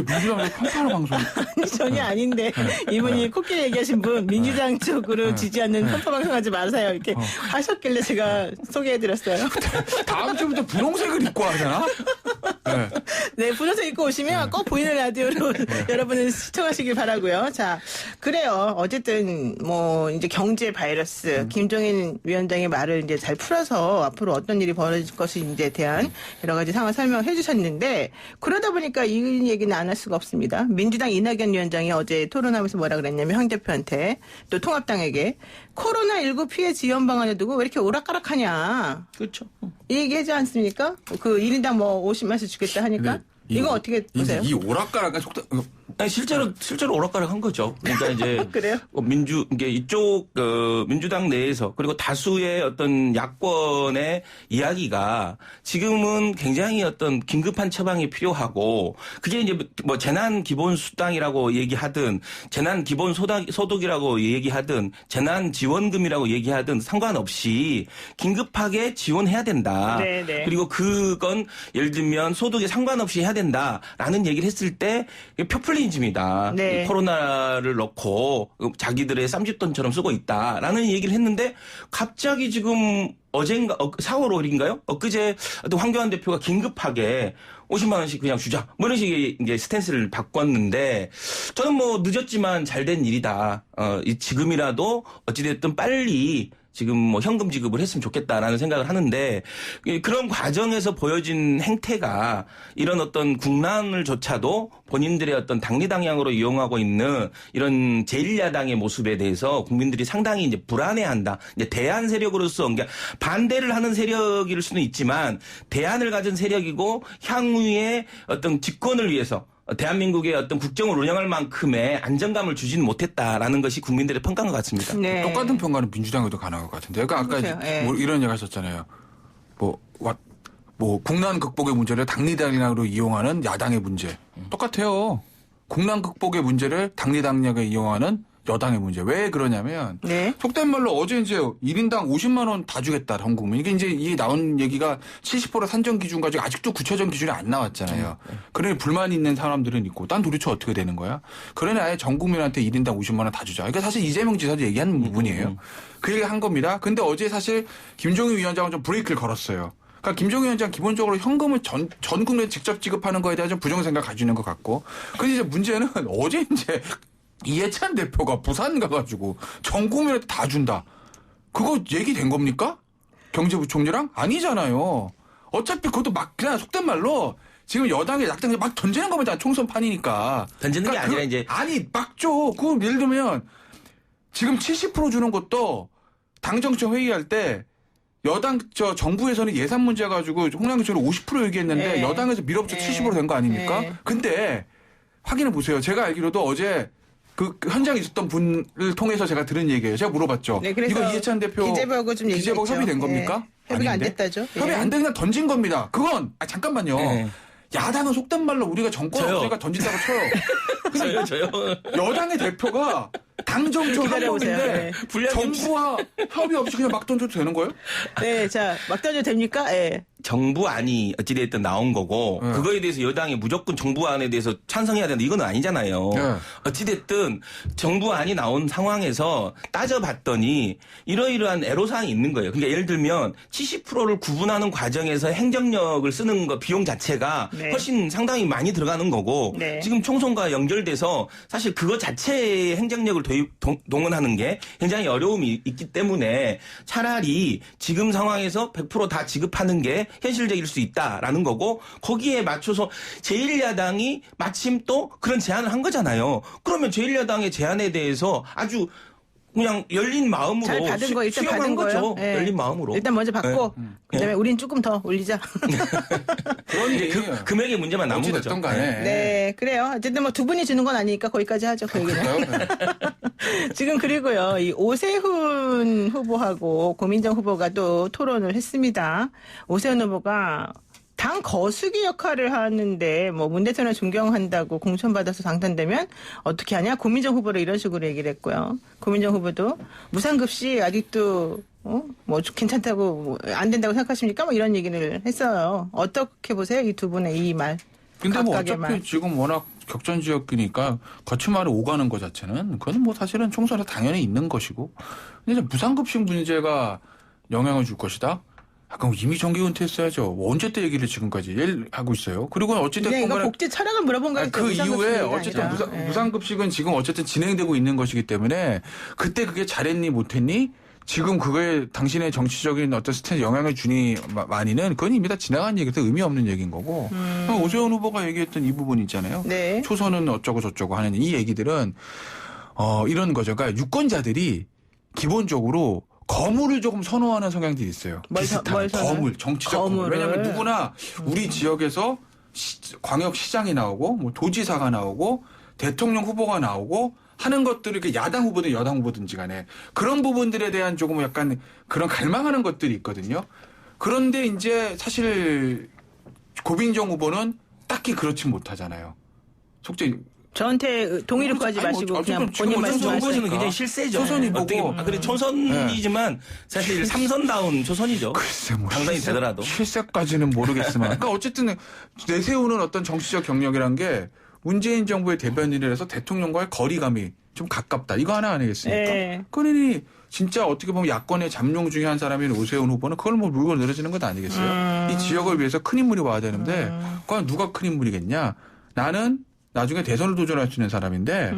S6: 민주당의 편파로 방송.
S2: 아니, 전혀 아닌데. 이분이 코끼리 얘기하신 분, 민주당 쪽으로 지지하는 편파 방송하지 마세요. 이렇게 하셨길래 제가 소개해드렸어요.
S6: 다음 주부터 분홍색을 입고 하잖아?
S2: 네, 분홍색 입고 오시면 꼭 보이는 라디오로 여러분은 시청하시길 바라고요. 자, 그래요. 어쨌든, 뭐, 이제 경제 바이러스, 김종인 위원장의 말을 이제 잘 풀어서 앞으로 어떤 일이 벌어질 것인지에 대한 여러 가지 상황 설명해 주셨는데, 그러다 보니까 이 얘기는 안 할 수가 없습니다. 민주당 이낙연 위원장이 어제 토론하면서 뭐라 그랬냐면 황 대표한테 또 통합당에게 코로나19 피해 지원 방안을 두고 왜 이렇게 오락가락하냐.
S8: 그렇죠.
S2: 이 얘기하지 않습니까? 그 1인당 뭐 50만씩 주겠다 하니까. 이거 어떻게 보세요?
S6: 이 오락가락한 속담.
S8: 아니, 실제로 오락가락한 거죠. 그러니까 이제
S2: 그래요?
S8: 이게 이쪽 민주당 내에서 그리고 다수의 어떤 야권의 이야기가 지금은 굉장히 어떤 긴급한 처방이 필요하고 그게 이제 뭐 재난 기본 수당이라고 얘기하든 재난 기본 소득이라고 얘기하든 재난 지원금이라고 얘기하든 상관없이 긴급하게 지원해야 된다.
S2: 네네.
S8: 그리고 그건 예를 들면 소득에 상관없이 해야 된다라는 얘기를 했을 때 포퓰리즘이다.
S2: 네.
S8: 코로나를 넣고 자기들의 쌈짓돈처럼 쓰고 있다라는 얘기를 했는데 갑자기 지금 어젠가 4월 5일인가요? 엊그제 황교안 대표가 긴급하게 50만 원씩 그냥 주자. 뭐 이런 식의 이제 스탠스를 바꿨는데 저는 뭐 늦었지만 잘된 일이다. 지금이라도 어찌됐든 빨리 지금 뭐 현금 지급을 했으면 좋겠다라는 생각을 하는데 그런 과정에서 보여진 행태가 이런 어떤 국난을조차도 본인들의 어떤 당리당량으로 이용하고 있는 이런 제1야당의 모습에 대해서 국민들이 상당히 이제 불안해한다. 이제 대안 세력으로서 그러니까 반대를 하는 세력일 수는 있지만 대안을 가진 세력이고 향후에 어떤 집권을 위해서 대한민국의 어떤 국정을 운영할 만큼의 안정감을 주지는 못했다라는 것이 국민들의 평가인 것 같습니다.
S2: 네.
S6: 똑같은 평가는 민주당에도 가능할 것 같은데. 그러니까 아까
S2: 그렇죠.
S6: 뭐 이런 얘기 하셨잖아요. 뭐 국난 극복의 문제를 당리당략으로 이용하는 야당의 문제. 똑같아요. 국난 극복의 문제를 당리당략에 이용하는 여당의 문제. 왜 그러냐면
S2: 네.
S6: 속된 말로 어제 이제 1인당 50만 원 다 주겠다 전 국민. 이게 이제 이 나온 얘기가 70% 산정 기준 가지고 아직도 구체적 기준이 안 나왔잖아요. 그러니 불만 있는 사람들은 있고 난 도대체 어떻게 되는 거야? 그러니 아예 전 국민한테 1인당 50만 원 다 주자. 그러니까 사실 이재명 지사도 얘기한 부분이에요. 그 얘기 한 겁니다. 근데 어제 사실 김종인 위원장은 좀 브레이크를 걸었어요. 그러니까 김종인 위원장 기본적으로 현금을 전 국민에 직접 지급하는 거에 대한 좀 부정 생각 가지는 것 같고. 근데 이제 문제는 어제 이제 이해찬 대표가 부산 가가지고 전 국민한테 다 준다. 그거 얘기된 겁니까? 경제부총리랑? 아니잖아요. 어차피 그것도 막 그냥 속된 말로 지금 여당의 약당이 막 던지는 겁니다. 총선판이니까.
S8: 던지는 게 아니라 이제.
S6: 아니 막 줘. 그거 예를 들면 지금 70% 주는 것도 당정청 회의할 때 여당 정부에서는 예산 문제 가지고 홍남기처럼 50% 얘기했는데
S2: 네.
S6: 여당에서 밀어붙여 70% 된 거 아닙니까?
S2: 네.
S6: 근데 확인해 보세요. 제가 알기로도 어제 그 현장에 있었던 분을 통해서 제가 들은 얘기예요. 제가 물어봤죠.
S2: 네, 그래서
S6: 이거 이해찬 대표
S2: 기재부하고 좀 얘기했죠.
S6: 협의된 겁니까?
S2: 네. 협의가 안
S6: 아닌데?
S2: 됐다죠.
S6: 협의
S2: 예.
S6: 안 돼 그냥 던진 겁니다. 그건 잠깐만요.
S8: 네.
S6: 야당은 속된 말로 우리가 정권
S8: 저요.
S6: 없으니까 던진다고 쳐요.
S8: 저요.
S6: 여당의 대표가 당정청
S2: 기다려보세요.
S6: 한명인데
S2: 네.
S6: 정부와 협의 없이 그냥 막 던져도 되는 거예요?
S2: 네, 자, 막 던져도 됩니까? 예.
S8: 정부안이 어찌됐든 나온 거고 그거에 대해서 여당이 무조건 정부안에 대해서 찬성해야 된다 이건 아니잖아요.
S6: 네.
S8: 어찌됐든 정부안이 나온 상황에서 따져봤더니 이러이러한 애로사항이 있는 거예요. 그러니까 예를 들면 70%를 구분하는 과정에서 행정력을 쓰는 거 비용 자체가
S2: 네.
S8: 훨씬 상당히 많이 들어가는 거고
S2: 네.
S8: 지금 총선과 연결돼서 사실 그거 자체의 행정력을 동원하는 게 굉장히 어려움이 있기 때문에 차라리 지금 상황에서 100% 다 지급하는 게 현실적일 수 있다라는 거고 거기에 맞춰서 제1야당이 마침 또 그런 제안을 한 거잖아요. 그러면 제1야당의 제안에 대해서 아주 그냥 열린 마음으로
S2: 잘 받은 거 일단
S8: 수용한
S2: 받은
S8: 거죠.
S2: 거죠. 예.
S8: 열린 마음으로.
S2: 일단 먼저 받고 그다음에 우린 조금 더 올리자.
S6: 그런데
S8: 금액의 문제만 남은 거죠.
S6: 어찌됐든 간에.
S2: 네, 그래요. 어쨌든 뭐 두 분이 주는 건 아니니까 거기까지 하죠. 그 얘기는.
S6: 그럴까요? 네.
S2: 지금 그리고요, 이 오세훈 후보하고 고민정 후보가 또 토론을 했습니다. 오세훈 후보가 당 거수기 역할을 하는데 뭐 문 대통령을 존경한다고 공천받아서 당선되면 어떻게 하냐? 고민정 후보를 이런 식으로 얘기를 했고요. 고민정 후보도 무상급식 아직도 뭐 괜찮다고 안 된다고 생각하십니까? 뭐 이런 얘기를 했어요. 어떻게 보세요? 이 두 분의 이 말.
S6: 근데 뭐
S2: 각각의
S6: 어차피
S2: 말.
S6: 지금 워낙 격전지역이니까 거치말을 오가는 것 자체는 그건 뭐 사실은 총선에 당연히 있는 것이고 근데 이제 무상급식 문제가 영향을 줄 것이다. 그럼 이미 정기 은퇴했어야죠. 언제 때 얘기를 지금까지 하고 있어요. 그리고 어찌됐든
S2: 이거 복지 철학을 물어본 거예요.
S6: 그 이후에 어쨌든 무상급식은 지금 어쨌든 진행되고 있는 것이기 때문에 그때 그게 잘했니 못했니 지금 그거에 당신의 정치적인 어떤 스탠스 영향을 주니 많이는 그건 이미 다 지나간 얘기라서 의미 없는 얘기인 거고 오세훈 후보가 얘기했던 이 부분 있잖아요.
S2: 네.
S6: 초선은 어쩌고 저쩌고 하는 이 얘기들은 이런 거죠. 그러니까 유권자들이 기본적으로 거물을 조금 선호하는 성향들이 있어요. 비슷한 거물, 정치적 거물. 왜냐하면 누구나 우리 지역에서 광역시장이 나오고 뭐 도지사가 나오고 대통령 후보가 나오고 하는 것들을 야당 후보든 여당 후보든지 간에 그런 부분들에 대한 조금 약간 그런 갈망하는 것들이 있거든요. 그런데 이제 사실 고민정 후보는 딱히 그렇지 못하잖아요. 속죄
S2: 저한테 동의를 구하지 마시고 그냥 본인 말씀하시니까.
S8: 정부에서는 굉장히 실세죠.
S6: 초선이 보고.
S8: 그래 초선이지만 사실 삼선다운 초선이죠.
S6: 글쎄 뭐
S8: 당선이 되더라도.
S6: 실세까지는 모르겠지만. 그러니까 어쨌든 내세우는 어떤 정치적 경력이란 게 문재인 정부의 대변인이라서 대통령과의 거리감이 좀 가깝다. 이거 하나 아니겠습니까?
S2: 네.
S6: 그러니 진짜 어떻게 보면 야권의 잠룡 중에 한 사람인 오세훈 후보는 그걸 뭐 물고 늘어지는 건 아니겠어요? 이 지역을 위해서 큰 인물이 와야 되는데 그건 누가 큰 인물이겠냐? 나는 나중에 대선을 도전할 수 있는 사람인데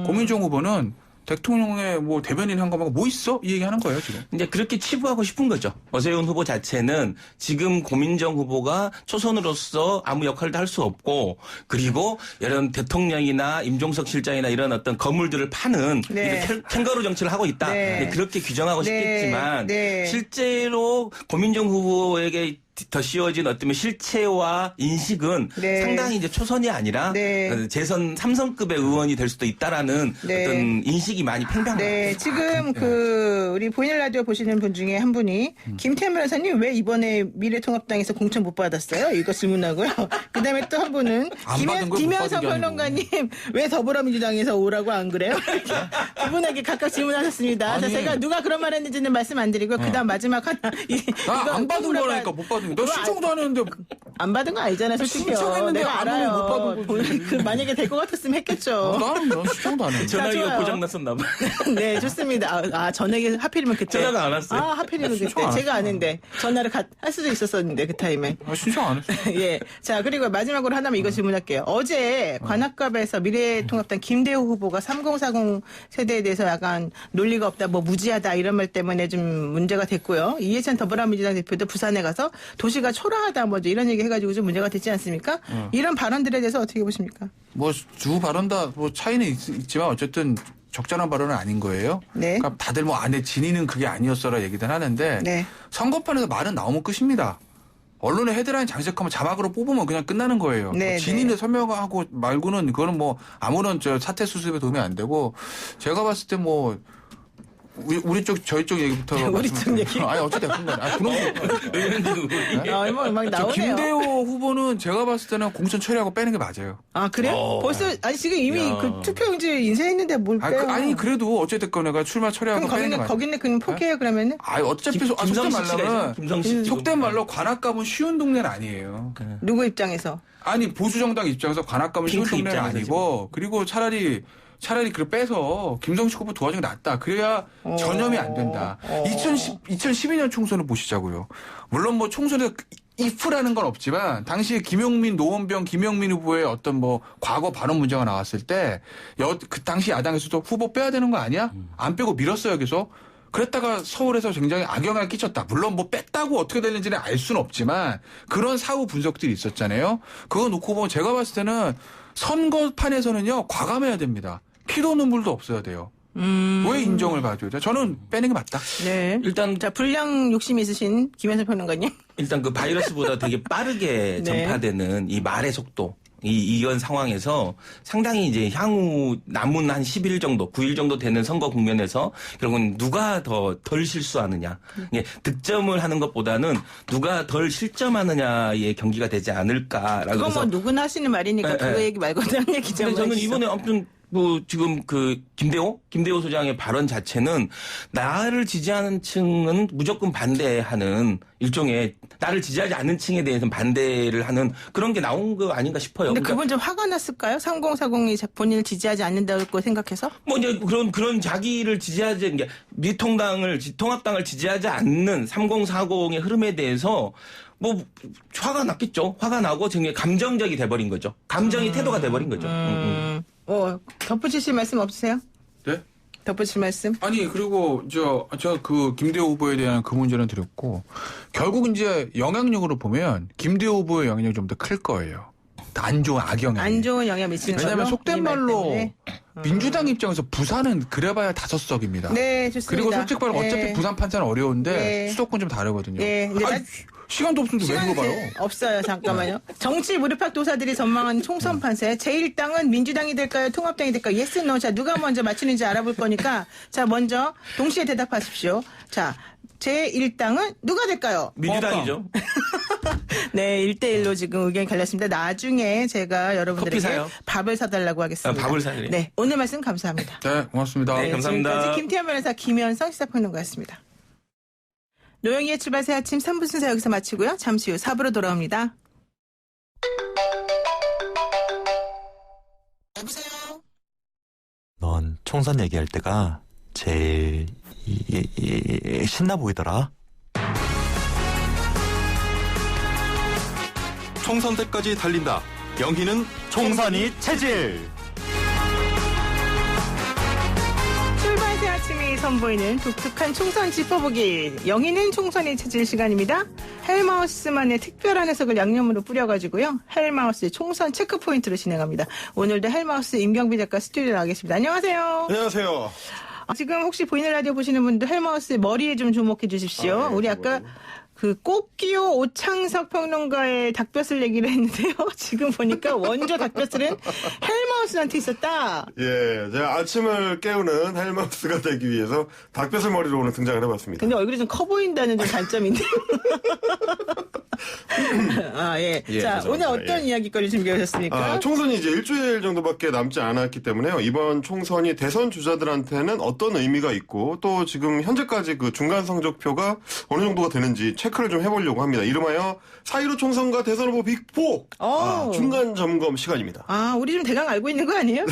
S6: 고민정 후보는 대통령의 뭐 대변인 한 거만 뭐 있어? 이 얘기하는 거예요 지금.
S8: 이제 그렇게 치부하고 싶은 거죠. 오세훈 후보 자체는 지금 고민정 후보가 초선으로서 아무 역할도 할 수 없고 그리고 이런 대통령이나 임종석 실장이나 이런 어떤 건물들을 파는
S2: 네.
S8: 캥거루 정치를 하고 있다.
S2: 네.
S8: 그렇게 규정하고
S2: 네.
S8: 싶겠지만
S2: 네.
S8: 실제로 고민정 후보에게 더 씌워진 어떤 실체와 인식은
S2: 네.
S8: 상당히 이제 초선이 아니라
S2: 네.
S8: 재선 3선급의 의원이 될 수도 있다라는
S2: 네.
S8: 어떤 인식이 많이 팽팽합니다.
S2: 네, 지금 우리 보이는 라디오 보시는 분 중에 한 분이 김태현 변호사님 왜 이번에 미래통합당에서 공천 못 받았어요? 이거 질문하고요. 그다음에 또 한 분은
S6: 안 받은 걸 못
S2: 김현석
S6: 받은 게 아니고.
S2: 평론가님 왜 더불어민주당에서 오라고 안 그래요? 두 분에게 각각 질문하셨습니다. 자,
S6: 아니.
S2: 제가 누가 그런 말 했는지는 말씀 안 드리고 그다음 마지막 하나
S6: 나 안 받은 거라니까 못 받은 거. 너 신청도 안 했는데
S2: 안 받은 거 아니잖아요, 솔직히요.
S6: 신청했는데
S2: 내가
S6: 아무리
S2: 알아요.
S6: 못 받은 거지.
S2: 만약에 될 것 같았으면 했겠죠.
S6: 나는 신청도 안 했는데.
S8: 전화기가
S2: 좋아요.
S8: 고장났었나 봐.
S2: 네, 좋습니다. 전화기 하필이면 그때.
S8: 전화가 안 왔어요.
S2: 하필이면
S6: 신청
S2: 그때.
S6: 안
S2: 제가
S6: 했어요.
S2: 아는데. 전화를 할 수도 있었었는데, 그 타임에.
S6: 신청 안 했어.
S2: 예. 자, 그리고 마지막으로 하나만 이거 질문할게요. 어제 관악갑에서 미래통합당 김대호 후보가 3040 세대에 대해서 약간 논리가 없다, 뭐 무지하다 이런 말 때문에 좀 문제가 됐고요. 이해찬 더불어민주당 대표도 부산에 가서 도시가 초라하다, 뭐 이런 얘기 해가지고 좀 문제가 됐지 않습니까? 이런 발언들에 대해서 어떻게 보십니까?
S6: 뭐 두 발언 다 뭐 차이는 있지만 어쨌든 적절한 발언은 아닌 거예요.
S2: 네.
S6: 그러니까 다들 뭐 안에 진위는 그게 아니었어라 얘기들 하는데
S2: 네.
S6: 선거판에서 말은 나오면 끝입니다. 언론의 헤드라인 장식하면 자막으로 뽑으면 그냥 끝나는 거예요.
S2: 네,
S6: 진위를 설명하고 말고는 그거는 뭐 아무런 사태 수습에 도움이 안 되고 제가 봤을 때 뭐 우리 쪽 저희 쪽 얘기부터
S2: 우리 쪽 얘기?
S6: 아니 어찌됐든 간에 그런
S2: 막 나오네요.
S6: 김대호 후보는 제가 봤을 때는 공천 처리하고 빼는 게 맞아요.
S2: 아, 그래요? 벌써, 지금 이미 그 투표용지 인쇄했는데 뭘 빼요?
S6: 아니 그래도 어쨌든 내가 출마 처리하고
S2: 그럼
S6: 빼는 게 맞아요.
S2: 거기는 그냥 포기해요, 그러면은?
S6: 어차피 속된
S8: 김성식 씨가
S6: 말로는
S8: 있어요. 김성식
S6: 속된 말로 관악갑은 쉬운 동네는 아니에요.
S2: 누구 입장에서?
S6: 아니 보수 정당 입장에서 관악갑은 쉬운
S8: 핑크
S6: 동네는
S8: 입장에서
S6: 아니고 그리고 차라리 그걸 빼서 김성식 후보 도와주는 게 낫다. 그래야 전염이 안 된다. 2012년 총선을 보시자고요. 물론 뭐 총선에서 if라는 건 없지만 당시에 김용민, 노원병, 김용민 후보의 어떤 뭐 과거 발언 문제가 나왔을 때 그 당시 야당에서도 후보 빼야 되는 거 아니야? 안 빼고 밀었어요. 계속. 그랬다가 서울에서 굉장히 악영향을 끼쳤다. 물론 뭐 뺐다고 어떻게 됐는지는 알 수는 없지만 그런 사후 분석들이 있었잖아요. 그거 놓고 보면 제가 봤을 때는 선거판에서는요 과감해야 됩니다. 피도 눈물도 없어야 돼요. 왜 인정을 봐줘야 돼? 저는 빼는 게 맞다.
S2: 네.
S8: 일단
S2: 자, 불량 욕심이 있으신 김현석 평론가님.
S8: 일단 그 바이러스보다 되게 빠르게
S2: 네.
S8: 전파되는 이 말의 속도. 이런 상황에서 상당히 이제 향후 남은 한 10일 정도, 9일 정도 되는 선거 국면에서 결국은 누가 더 덜 실수하느냐. 이게 득점을 하는 것보다는 누가 덜 실점하느냐의 경기가 되지 않을까라고
S2: 그건
S8: 해서.
S2: 뭐 누구나 하시는 말이니까
S8: 네,
S2: 그거
S8: 네.
S2: 얘기 말고 다른 얘기 좀
S8: 근데 저는
S2: 해주시죠.
S8: 이번에 아무튼 뭐 지금 그 김대호 소장의 발언 자체는 나를 지지하는 층은 무조건 반대하는 일종의 나를 지지하지 않는 층에 대해서는 반대를 하는 그런 게 나온 거 아닌가 싶어요.
S2: 근데
S8: 그러니까
S2: 그분 좀 화가 났을까요? 3040이 본인을 지지하지 않는다고 생각해서?
S8: 뭐 이제 그런 자기를 지지하지 게 통합당을 지지하지 않는 3040의 흐름에 대해서 뭐 화가 났겠죠. 화가 나고 지금 감정적이 돼버린 거죠. 감정이 태도가 돼버린 거죠.
S2: 덧붙이실 말씀 없으세요?
S6: 네?
S2: 덧붙일 말씀?
S6: 아니 그리고 저 그 김대호 후보에 대한 그 문제는 드렸고 결국 이제 영향력으로 보면 김대호 후보의 영향력이 좀 더 클 거예요. 안 좋은 악영향.
S2: 안 좋은 영향 미치는 걸로?
S6: 왜냐하면 속된
S2: 이 말
S6: 말로
S2: 때문에.
S6: 민주당 입장에서 부산은 그래봐야 5석입니다.
S2: 네, 좋습니다.
S6: 그리고 솔직히 말하면 어차피
S2: 네.
S6: 부산 판사는 어려운데
S2: 네.
S6: 수도권 좀 다르거든요.
S2: 네, 이제
S6: 시간도 없는데 왜 물어봐요?
S2: 없어요. 잠깐만요. 정치 무릎팍 도사들이 전망한 총선 판세. 제1당은 민주당이 될까요? 통합당이 될까요? 예스, 노. 자, 누가 먼저 맞추는지 알아볼 거니까. 자, 먼저 동시에 대답하십시오. 자, 제1당은 누가 될까요?
S8: 민주당이죠.
S2: 네, 1대1로 지금 의견이 갈렸습니다. 나중에 제가 여러분들에게
S8: 커피 사요?
S2: 밥을 사달라고 하겠습니다.
S8: 밥을 사요?
S2: 네, 오늘 말씀 감사합니다.
S6: 네, 고맙습니다.
S8: 네, 감사합니다.
S2: 지금까지 김태현 변호사 김현성 시사평론가였습니다. 노영희의 출발새 아침 3부 순서 여기서 마치고요. 잠시 후 4부로 돌아옵니다.
S10: 넌 총선 얘기할 때가 제일 신나 보이더라.
S11: 총선 때까지 달린다. 영희는 총선이 체질.
S2: 아침이 선보이는 독특한 총선 짚어보기. 영희는 총선이 찾을 시간입니다. 헬마우스만의 특별한 해석을 양념으로 뿌려가지고요. 헬마우스의 총선 체크포인트로 진행합니다. 오늘도 헬마우스 임경비 작가 스튜디오에 나와 계십니다. 안녕하세요.
S12: 안녕하세요.
S2: 지금 혹시 보이는 라디오 보시는 분들 헬마우스의 머리에 좀 주목해 주십시오. 우리 아까 그 꽃기호 오창석 평론가의 닭뼈슬 얘기를 했는데요. 지금 보니까 원조 닭뼈슬은 헬마우스한테 있었다.
S12: 예, 제가 아침을 깨우는 헬마우스가 되기 위해서 닭뼈슬 머리로 오늘 등장을 해봤습니다.
S2: 근데 얼굴이 좀 커 보인다는 좀 단점인데요. 아, 예. 자, 오늘 어떤 이야기거리 준비하셨습니까?
S12: 총선이 이제 일주일 정도밖에 남지 않았기 때문에요. 이번 총선이 대선 주자들한테는 어떤 의미가 있고 또 지금 현재까지 그 중간 성적표가 어느 정도가 되는지 체크를 좀 해보려고 합니다. 이름하여 4.15 총선과 대선 후보 빅4 중간 점검 시간입니다.
S2: 아, 우리 좀 대강 알고 있는 거 아니에요?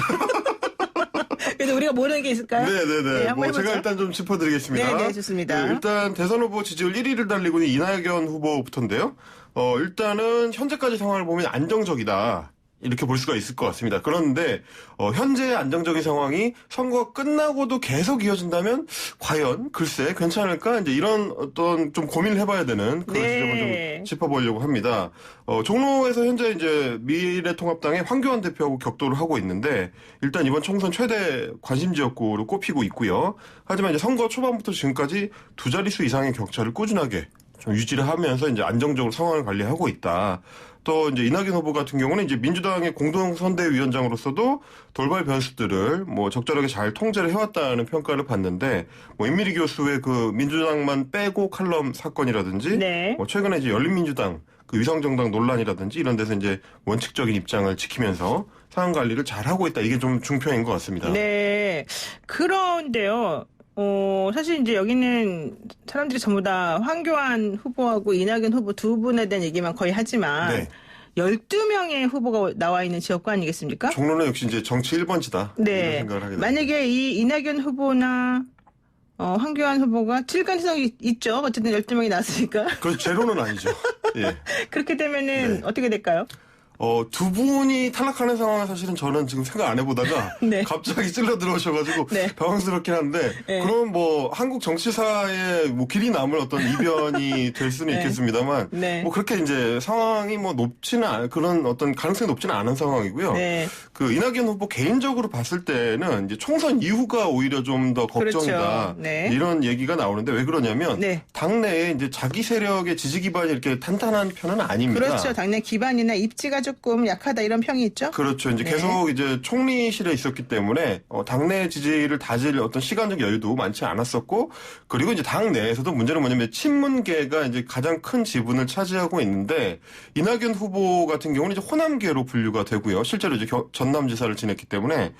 S2: 그래도 우리가 모르는 게 있을까요?
S12: 네네네.
S2: 네,
S12: 뭐 제가 일단 좀 짚어드리겠습니다.
S2: 네네, 좋습니다.
S12: 네, 일단 대선 후보 지지율 1위를 달리고 있는 이낙연 후보부터인데요. 일단은 현재까지 상황을 보면 안정적이다. 이렇게 볼 수가 있을 것 같습니다. 그런데 현재 안정적인 상황이 선거 끝나고도 계속 이어진다면 과연 글쎄 괜찮을까? 이제 이런 어떤 좀 고민을 해봐야 되는 그런 지점을 좀 짚어보려고 합니다. 종로에서 현재 이제 미래통합당의 황교안 대표하고 격돌을 하고 있는데 일단 이번 총선 최대 관심 지역구로 꼽히고 있고요. 하지만 이제 선거 초반부터 지금까지 두 자릿수 이상의 격차를 꾸준하게 좀 유지를 하면서 이제 안정적으로 상황을 관리하고 있다. 또 이제 이낙연 후보 같은 경우는 이제 민주당의 공동선대위원장으로서도 돌발 변수들을 뭐 적절하게 잘 통제를 해왔다는 평가를 받는데 뭐 임미리 교수의 그 민주당만 빼고 칼럼 사건이라든지 뭐 최근에 이제 열린민주당 그 위성정당 논란이라든지 이런 데서 이제 원칙적인 입장을 지키면서 상황 관리를 잘 하고 있다. 이게 좀 중평인 것 같습니다.
S2: 네. 그런데요. 사실 이제 여기는 사람들이 전부 다 황교안 후보하고 이낙연 후보 두 분에 대한 얘기만 거의 하지만 12명의 후보가 나와 있는 지역구 아니겠습니까?
S12: 종로는 역시 이제 정치 1번지다.
S2: 네.
S12: 이런 생각을 하게 됩니다.
S2: 만약에 이 이낙연 후보나 황교안 후보가 칠간성이 있죠. 어쨌든 12명이 나왔으니까.
S12: 그 제로는 아니죠. 예.
S2: 그렇게 되면은 어떻게 될까요?
S12: 두 분이 탈락하는 상황은 사실은 저는 지금 생각 안 해보다가 갑자기 찔러 들어오셔가지고 당황스럽긴 한데 그럼 뭐 한국 정치사에 뭐 길이 남을 어떤 이변이 될 수는 있겠습니다만 뭐 그렇게 이제 상황이 뭐 높지는 그런 어떤 가능성이 높지는 않은 상황이고요. 그 이낙연 후보 개인적으로 봤을 때는 이제 총선 이후가 오히려 좀 더 걱정이다. 이런 얘기가 나오는데 왜 그러냐면 당내에 이제 자기 세력의 지지 기반이 이렇게 탄탄한 편은 아닙니다.
S2: 그렇죠. 당내 기반이나 입지가 조금 약하다 이런 평이 있죠.
S12: 그렇죠. 이제 계속 이제 총리실에 있었기 때문에 당내 지지를 다질 어떤 시간적 여유도 많지 않았었고 그리고 이제 당 내에서도 문제는 뭐냐면 친문계가 이제 가장 큰 지분을 차지하고 있는데 이낙연 후보 같은 경우는 이제 호남계로 분류가 되고요. 실제로 이제 전남지사를 지냈기 때문에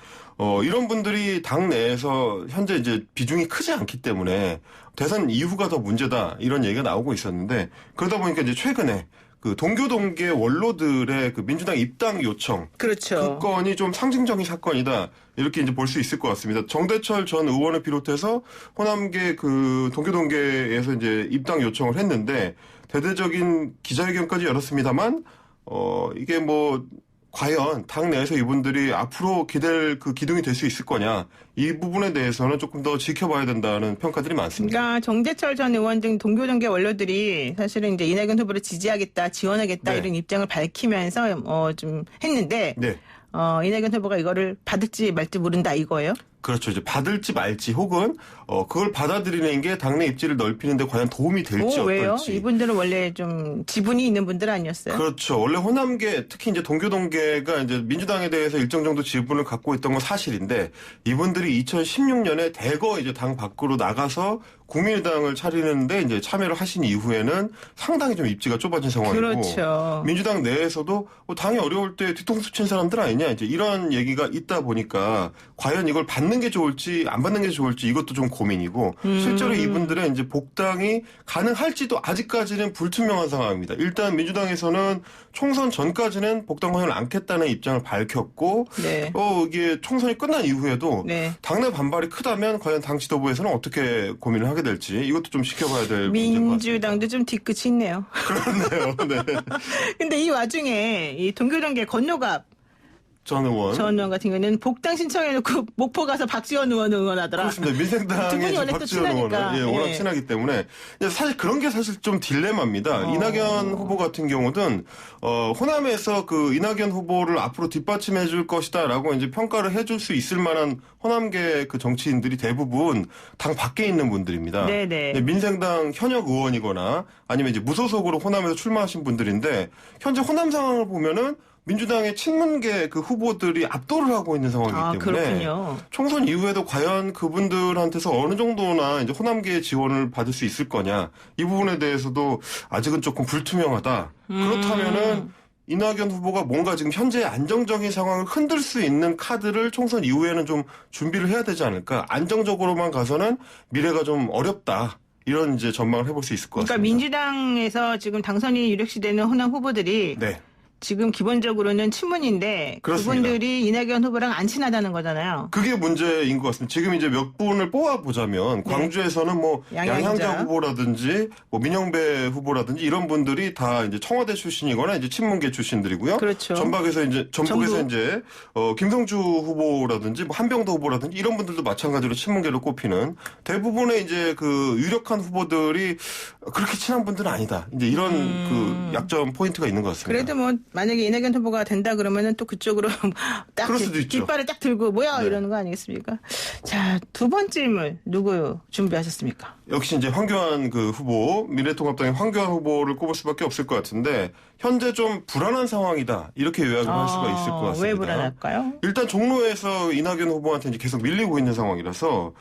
S12: 이런 분들이 당 내에서 현재 이제 비중이 크지 않기 때문에 대선 이후가 더 문제다 이런 얘기가 나오고 있었는데 그러다 보니까 이제 최근에 그 동교동계 원로들의 그 민주당 입당 요청. 그 건이 좀 상징적인 사건이다. 이렇게 이제 볼 수 있을 것 같습니다. 정대철 전 의원을 비롯해서 호남계 그 동교동계에서 이제 입당 요청을 했는데 대대적인 기자회견까지 열었습니다만, 이게 뭐, 과연 당 내에서 이분들이 앞으로 기댈 그 기둥이 될 수 있을 거냐 이 부분에 대해서는 조금 더 지켜봐야 된다는 평가들이 많습니다.
S2: 그러니까 정대철 전 의원 등 동교동계 원로들이 사실은 이제 이낙연 후보를 지지하겠다, 지원하겠다 이런 입장을 밝히면서 좀 했는데 이낙연 후보가 이거를 받을지 말지 모른다 이거예요?
S12: 그렇죠. 이제 받을지 말지 혹은 그걸 받아들이는 게 당내 입지를 넓히는데 과연 도움이 될지
S2: 왜요?
S12: 어떨지.
S2: 이분들은 원래 좀 지분이 있는 분들 아니었어요?
S12: 그렇죠. 원래 호남계 특히 이제 동교동계가 이제 민주당에 대해서 일정 정도 지분을 갖고 있던 건 사실인데 이분들이 2016년에 대거 이제 당 밖으로 나가서 국민의당을 차리는데 이제 참여를 하신 이후에는 상당히 좀 입지가 좁아진 상황이고
S2: 그렇죠.
S12: 민주당 내에서도 당이 어려울 때 뒤통수 친 사람들 아니냐 이제 이런 얘기가 있다 보니까 과연 이걸 받는 게 좋을지 안 받는 게 좋을지 이것도 좀 고민이고 실제로 이분들은 이제 복당이 가능할지도 아직까지는 불투명한 상황입니다. 일단 민주당에서는 총선 전까지는 복당 권유를 않겠다는 입장을 밝혔고 이게 총선이 끝난 이후에도 당내 반발이 크다면 과연 당 지도부에서는 어떻게 고민을 하게 될지 이것도 좀 지켜봐야 될 문제인 것 같습니다.
S2: 민주당도 좀 뒤끝이 있네요.
S12: 그렇네요. 네.
S2: 근데 이 와중에 이 동교동계 건너갑
S12: 전 의원.
S2: 전 의원 같은 경우는 복당 신청해놓고 목포 가서 박지원 의원을 응원하더라.
S12: 그렇습니다. 민생당의 박지원 의원은 워낙 친하기 때문에 사실 그런 게 사실 좀 딜레마입니다. 이낙연 후보 같은 경우는 호남에서 그 이낙연 후보를 앞으로 뒷받침해줄 것이다라고 이제 평가를 해줄 수 있을 만한 호남계 그 정치인들이 대부분 당 밖에 있는 분들입니다.
S2: 네네.
S12: 민생당 현역 의원이거나 아니면 이제 무소속으로 호남에서 출마하신 분들인데 현재 호남 상황을 보면은 민주당의 친문계 그 후보들이 압도를 하고 있는 상황이기 때문에
S2: 그렇군요.
S12: 총선 이후에도 과연 그분들한테서 어느 정도나 이제 호남계의 지원을 받을 수 있을 거냐 이 부분에 대해서도 아직은 조금 불투명하다. 그렇다면은 이낙연 후보가 뭔가 지금 현재 안정적인 상황을 흔들 수 있는 카드를 총선 이후에는 좀 준비를 해야 되지 않을까. 안정적으로만 가서는 미래가 좀 어렵다. 이런 이제 전망을 해볼 수 있을 것 같습니다.
S2: 그러니까 민주당에서 지금 당선이 유력시되는 호남 후보들이
S12: 네.
S2: 지금 기본적으로는 친문인데
S12: 그렇습니다.
S2: 그분들이 이낙연 후보랑 안 친하다는 거잖아요.
S12: 그게 문제인 것 같습니다. 지금 이제 몇 분을 뽑아보자면 광주에서는 뭐 양향자 후보라든지 뭐 민영배 후보라든지 이런 분들이 다 이제 청와대 출신이거나 이제 친문계 출신들이고요.
S2: 그렇죠.
S12: 전북에서 이제 김성주 후보라든지 뭐 한병도 후보라든지 이런 분들도 마찬가지로 친문계로 꼽히는 대부분의 이제 그 유력한 후보들이 그렇게 친한 분들은 아니다. 이제 이런 그 약점 포인트가 있는 것 같습니다.
S2: 그래도 뭐 만약에 이낙연 후보가 된다 그러면은 또 그쪽으로 딱
S12: 그럴 수도 있죠.
S2: 깃발을 딱 들고 뭐야 이러는 거 아니겠습니까? 자, 두 번째 인물 누구 준비하셨습니까?
S12: 역시 이제 황교안 그 후보, 미래통합당의 황교안 후보를 꼽을 수밖에 없을 것 같은데 현재 좀 불안한 상황이다 이렇게 요약을 할 수가 있을 것 같습니다.
S2: 왜 불안할까요?
S12: 일단 종로에서 이낙연 후보한테 이제 계속 밀리고 있는 상황이라서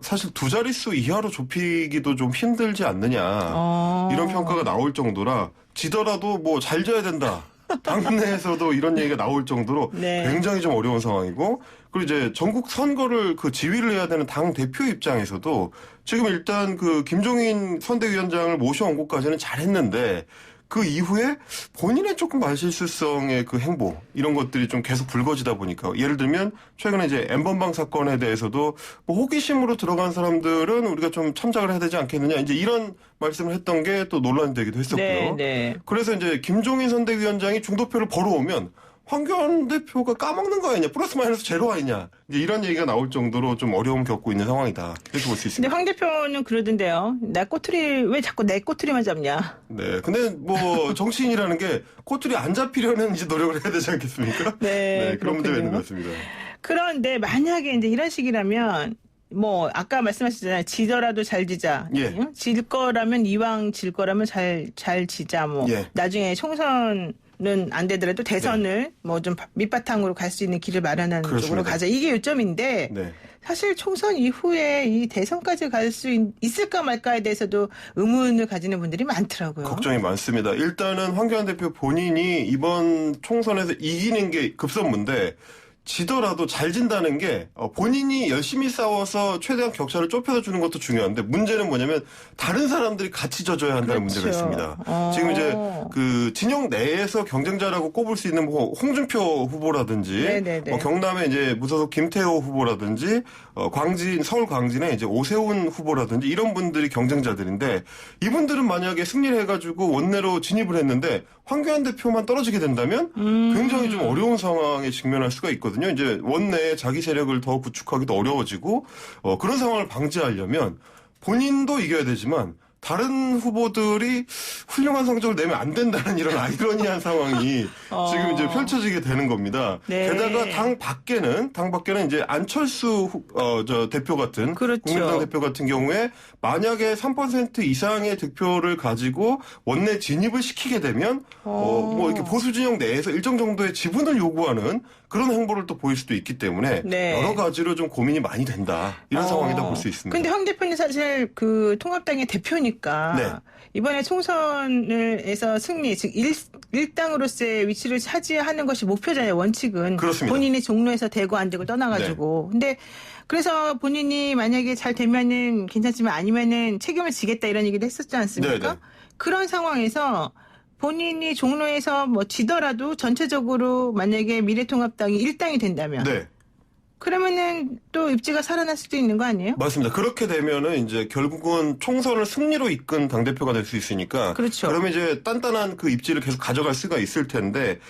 S12: 사실 두 자릿수 이하로 좁히기도 좀 힘들지 않느냐 이런 평가가 나올 정도라 지더라도 뭐 잘 져야 된다. 당내에서도 이런 얘기가 나올 정도로 굉장히 좀 어려운 상황이고 그리고 이제 전국 선거를 그 지휘를 해야 되는 당 대표 입장에서도 지금 일단 그 김종인 선대위원장을 모셔온 것까지는 잘했는데 그 이후에 본인의 조금 말실수성의 그 행보 이런 것들이 좀 계속 불거지다 보니까 예를 들면 최근에 이제 엠번방 사건에 대해서도 뭐 호기심으로 들어간 사람들은 우리가 좀 참작을 해야 되지 않겠느냐 이제 이런 말씀을 했던 게 또 논란이 되기도 했었고요. 그래서 이제 김종인 선대위원장이 중도표를 벌어오면 황교안 대표가 까먹는 거 아니냐, 플러스 마이너스 제로 아니냐, 이제 이런 얘기가 나올 정도로 좀 어려움 겪고 있는 상황이다. 이렇게 볼 수 있습니다.
S2: 근데 황 대표는 그러던데요. 나 꼬투리, 왜 자꾸 내 꼬투리만 잡냐?
S12: 네. 근데 뭐 정치인이라는 게 꼬투리 안 잡히려는 이제 노력을 해야 되지 않겠습니까?
S2: 네.
S12: 그런 문제가 있는 것 같습니다.
S2: 그런데 만약에 이제 이런 식이라면 뭐 아까 말씀하셨잖아요. 지더라도 잘 지자.
S12: 예.
S2: 질 거라면 이왕 질 거라면 잘 지자. 뭐 나중에 총선은 안 되더라도 대선을 뭐 좀 밑바탕으로 갈 수 있는 길을 마련하는 쪽으로 가자. 이게 요점인데 사실 총선 이후에 이 대선까지 갈 수 있을까 말까에 대해서도 의문을 가지는 분들이 많더라고요.
S12: 걱정이 많습니다. 일단은 황교안 대표 본인이 이번 총선에서 이기는 게 급선무인데 지더라도 잘 진다는 게 본인이 열심히 싸워서 최대한 격차를 좁혀서 주는 것도 중요한데 문제는 뭐냐면 다른 사람들이 같이 져줘야 한다는 문제가 있습니다. 지금 이제 그 진영 내에서 경쟁자라고 꼽을 수 있는 뭐 홍준표 후보라든지 뭐 경남에 이제 무소속 김태호 후보라든지 서울 광진에 이제 오세훈 후보라든지 이런 분들이 경쟁자들인데 이분들은 만약에 승리를 해가지고 원내로 진입을 했는데 황교안 대표만 떨어지게 된다면 굉장히 좀 어려운 상황에 직면할 수가 있거든요. 이제 원내에 자기 세력을 더 구축하기도 어려워지고 그런 상황을 방지하려면 본인도 이겨야 되지만 다른 후보들이 훌륭한 성적을 내면 안 된다는 이런 아이러니한 상황이 지금 이제 펼쳐지게 되는 겁니다. 게다가 당 밖에는 이제 안철수 대표 같은 국민당 대표 같은 경우에 만약에 3% 이상의 득표를 가지고 원내 진입을 시키게 되면 뭐 이렇게 보수 진영 내에서 일정 정도의 지분을 요구하는 그런 행보를 또 보일 수도 있기 때문에 여러 가지로 좀 고민이 많이 된다. 이런 상황이다 볼 수 있습니다.
S2: 근데 황 대표는 사실 그 통합당의 대표니까 이번에 총선에서 승리, 즉 일당으로서의 위치를 차지하는 것이 목표잖아요. 원칙은.
S12: 그렇습니다.
S2: 본인이 종로에서 되고 안 되고 떠나가지고. 근데 그래서 본인이 만약에 잘 되면은 괜찮지만 아니면은 책임을 지겠다 이런 얘기도 했었지 않습니까? 그런 상황에서 본인이 종로에서 뭐 지더라도 전체적으로 만약에 미래통합당이 일당이 된다면 그러면은 또 입지가 살아날 수도 있는 거 아니에요?
S12: 맞습니다. 그렇게 되면은 이제 결국은 총선을 승리로 이끈 당대표가 될 수 있으니까.
S2: 그렇죠.
S12: 그러면 이제 단단한 그 입지를 계속 가져갈 수가 있을 텐데,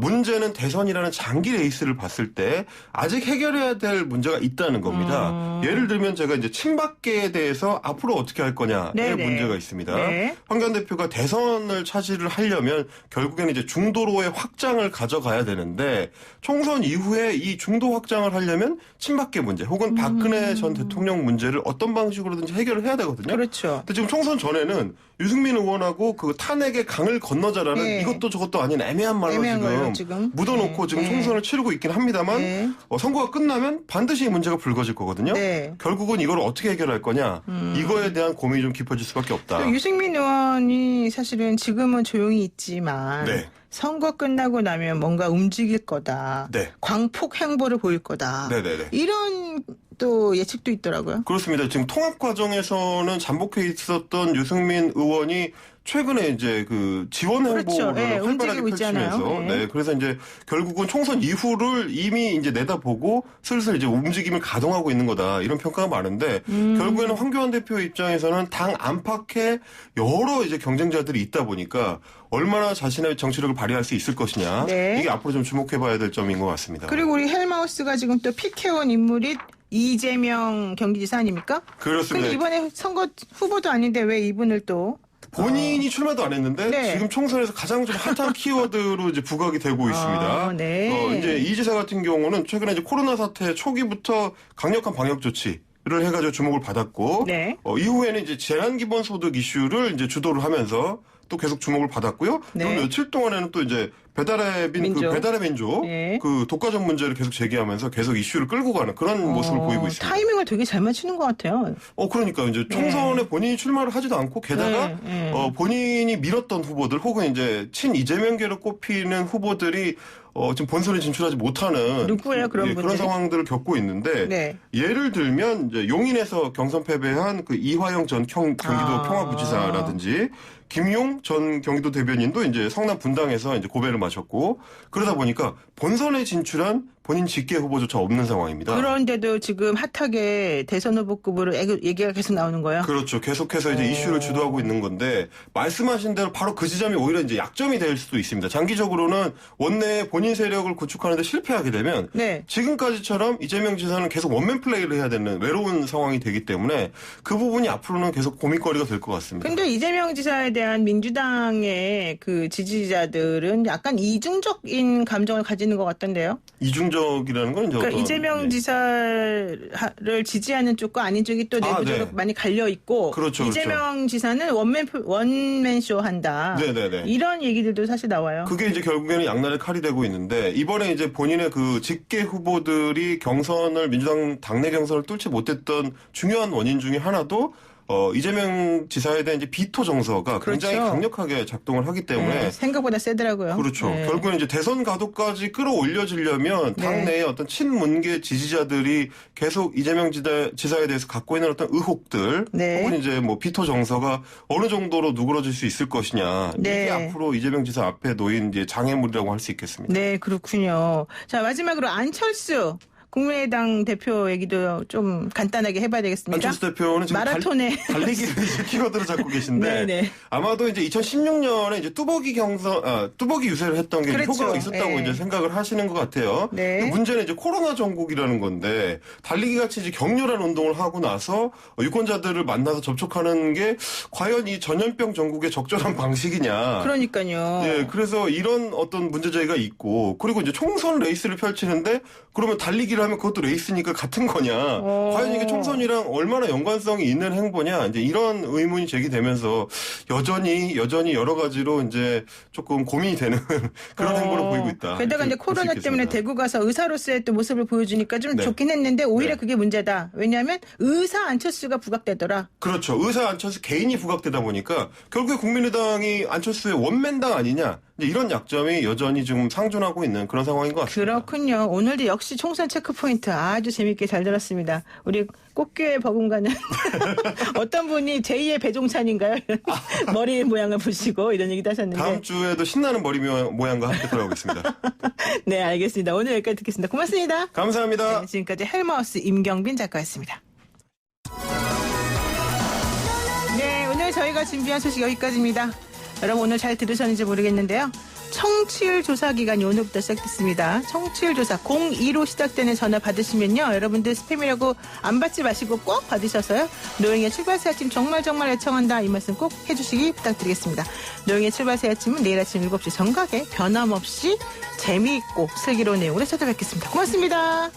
S12: 문제는 대선이라는 장기 레이스를 봤을 때 아직 해결해야 될 문제가 있다는 겁니다. 예를 들면 제가 이제 친박계에 대해서 앞으로 어떻게 할 거냐의
S2: 네네.
S12: 문제가 있습니다.
S2: 네.
S12: 황교안 대표가 대선을 차지를 하려면 결국에는 이제 중도로의 확장을 가져가야 되는데, 총선 이후에 이 중도 확장을 하려면 친박계 문제 혹은 박근혜 전 대통령 문제를 어떤 방식으로든지 해결을 해야 되거든요.
S2: 그렇죠.
S12: 근데 지금 총선 전에는 유승민 의원하고 그 탄핵의 강을 건너자라는
S2: 네.
S12: 이것도 저것도 아닌 애매한 말로
S2: 애매한 걸로 지금.
S12: 묻어놓고
S2: 네.
S12: 지금
S2: 네.
S12: 총선을 치르고 있긴 합니다만
S2: 네.
S12: 선거가 끝나면 반드시 이 문제가 불거질 거거든요.
S2: 네.
S12: 결국은 이걸 어떻게 해결할 거냐 이거에 대한 고민이 좀 깊어질 수밖에 없다.
S2: 또 유승민 의원이 사실은 지금은 조용히 있지만
S12: 네.
S2: 선거 끝나고 나면 뭔가 움직일 거다.
S12: 네.
S2: 광폭 행보를 보일 거다.
S12: 네네네.
S2: 이런 또 예측도 있더라고요.
S12: 그렇습니다. 지금 통합 과정에서는 잠복해 있었던 유승민 의원이 최근에 이제 그 지원 행보를
S2: 그렇죠. 네,
S12: 활발하게
S2: 움직이고 있잖아요.
S12: 펼치면서
S2: 네.
S12: 네, 그래서 이제 결국은 총선 이후를 이미 이제 내다보고 슬슬 이제 움직임을 가동하고 있는 거다 이런 평가가 많은데 결국에는 황교안 대표 입장에서는 당 안팎에 여러 이제 경쟁자들이 있다 보니까 얼마나 자신의 정치력을 발휘할 수 있을 것이냐
S2: 네.
S12: 이게 앞으로 좀 주목해봐야 될 점인 것 같습니다.
S2: 그리고 우리 헬마우스가 지금 또 픽해온 인물이 이재명 경기지사 아닙니까?
S12: 그렇습니다.
S2: 근데 이번에 선거 후보도 아닌데 왜 이분을 또
S12: 본인이 출마도 안 했는데
S2: 네.
S12: 지금 총선에서 가장 좀 핫한 키워드로 이제 부각이 되고 있습니다.
S2: 네.
S12: 이제 이 지사 같은 경우는 최근에 이제 코로나 사태 초기부터 강력한 방역 조치를 해가지고 주목을 받았고,
S2: 네.
S12: 이후에는 이제 재난기본소득 이슈를 이제 주도를 하면서 또 계속 주목을 받았고요.
S2: 네.
S12: 그리고 며칠 동안에는 또 이제 배달의 민족
S2: 네.
S12: 그 독과점 문제를 계속 제기하면서 계속 이슈를 끌고 가는 그런 모습을 보이고 있습니다.
S2: 타이밍을 되게 잘 맞추는 것 같아요.
S12: 그러니까 이제 총선에 본인이 출마를 하지도 않고 게다가 본인이 밀었던 후보들 혹은 이제 친 이재명계로 꼽히는 후보들이 지금 본선에 진출하지 못하는
S2: 누구예요, 그런 분들이?
S12: 그런 상황들을 겪고 있는데
S2: 네.
S12: 예를 들면 이제 용인에서 경선 패배한 그 이화영 전 경기도 평화부지사라든지 김용 전 경기도 대변인도 이제 성남 분당에서 이제 고배를 마셨고 그러다 보니까 본선에 진출한 본인 직계 후보조차 없는 상황입니다.
S2: 그런데도 지금 핫하게 대선 후보급으로 얘기가 계속 나오는 거예요?
S12: 그렇죠. 계속해서 이제 이슈를 주도하고 있는 건데 말씀하신 대로 바로 그 지점이 오히려 이제 약점이 될 수도 있습니다. 장기적으로는 원내에 본인 세력을 구축하는데 실패하게 되면
S2: 네.
S12: 지금까지처럼 이재명 지사는 계속 원맨 플레이를 해야 되는 외로운 상황이 되기 때문에 그 부분이 앞으로는 계속 고민거리가 될 것 같습니다.
S2: 근데 이재명 지사에 대한 민주당의 그 지지자들은 약간 이중적인 감정을 가지는 것 같던데요?
S12: 이중적이라는 건 이제
S2: 그러니까
S12: 어떤
S2: 이재명 지사를 지지하는 쪽과 아닌 쪽이 또 내부적으로
S12: 네.
S2: 많이 갈려 있고
S12: 그렇죠,
S2: 이재명 지사는 원맨쇼 한다.
S12: 네네네.
S2: 이런 얘기들도 사실 나와요.
S12: 그게 이제 결국에는 양날의 칼이 되고 있는데 이번에 이제 본인의 그 직계 후보들이 민주당 당내 경선을 뚫지 못했던 중요한 원인 중에 하나도 이재명 지사에 대한 이제 비토 정서가 굉장히
S2: 그렇죠.
S12: 강력하게 작동을 하기 때문에
S2: 네, 생각보다 세더라고요.
S12: 그렇죠.
S2: 네.
S12: 결국은 이제 대선 가도까지 끌어올려지려면 당내의 어떤 친문계 지지자들이 계속 이재명 지사에 대해서 갖고 있는 어떤 의혹들
S2: 네.
S12: 혹은 이제 뭐 비토 정서가 어느 정도로 누그러질 수 있을 것이냐
S2: 네.
S12: 이게 앞으로 이재명 지사 앞에 놓인 이제 장애물이라고 할 수 있겠습니다.
S2: 네, 그렇군요. 자, 마지막으로 안철수 국민의당 대표 얘기도 좀 간단하게 해봐야 되겠습니다.
S12: 안철수 대표는 지금
S2: 마라톤에
S12: 달리기를 이제 키워드로 잡고 계신데
S2: 네네.
S12: 아마도 이제 2016년에 이제 뚜벅이 유세를 했던 게
S2: 그렇죠.
S12: 효과가 있었다고
S2: 네.
S12: 이제 생각을 하시는 것 같아요.
S2: 네.
S12: 문제는 이제 코로나 전국이라는 건데 달리기 같이 이제 격렬한 운동을 하고 나서 유권자들을 만나서 접촉하는 게 과연 이 전염병 전국의 적절한 방식이냐.
S2: 그러니까요.
S12: 예, 그래서 이런 어떤 문제제기가 있고 그리고 이제 총선 레이스를 펼치는데 그러면 달리기를 하면 그것도 레이스니까 같은 거냐. 과연 이게 총선이랑 얼마나 연관성이 있는 행보냐. 이제 이런 의문이 제기되면서 여전히 여러 가지로 이제 조금 고민이 되는 그런 행보를 보이고 있다.
S2: 게다가 이제 코로나 때문에 대구 가서 의사로서의 또 모습을 보여주니까 좀
S12: 네.
S2: 좋긴 했는데 오히려
S12: 네.
S2: 그게 문제다. 왜냐하면 의사 안철수가 부각되더라.
S12: 그렇죠. 의사 안철수 개인이 부각되다 보니까 결국에 국민의당이 안철수의 원맨당 아니냐. 이런 약점이 여전히 지금 상존하고 있는 그런 상황인 것 같습니다.
S2: 그렇군요. 오늘도 역시 총선 체크포인트 아주 재밌게 잘 들었습니다. 우리 꽃교회 버금가는 어떤 분이 제2의 배종찬인가요? 머리 모양을 보시고 이런 얘기도 하셨는데.
S12: 다음 주에도 신나는 머리 모양과 함께 돌아오겠습니다.
S2: 네, 알겠습니다. 오늘 여기까지 듣겠습니다. 고맙습니다.
S12: 감사합니다.
S2: 네, 지금까지 헬마우스 임경빈 작가였습니다. 네, 오늘 저희가 준비한 소식 여기까지입니다. 여러분 오늘 잘 들으셨는지 모르겠는데요. 청취율 조사 기간이 오늘부터 시작됐습니다. 청취율 조사 02로 시작되는 전화 받으시면요. 여러분들 스팸이라고 안 받지 마시고 꼭 받으셔서요. 노영의 출발새 아침 정말 애청한다. 이 말씀 꼭 해주시기 부탁드리겠습니다. 노영의 출발새 아침은 내일 아침 7시 정각에 변함없이 재미있고 슬기로운 내용으로 찾아뵙겠습니다. 고맙습니다.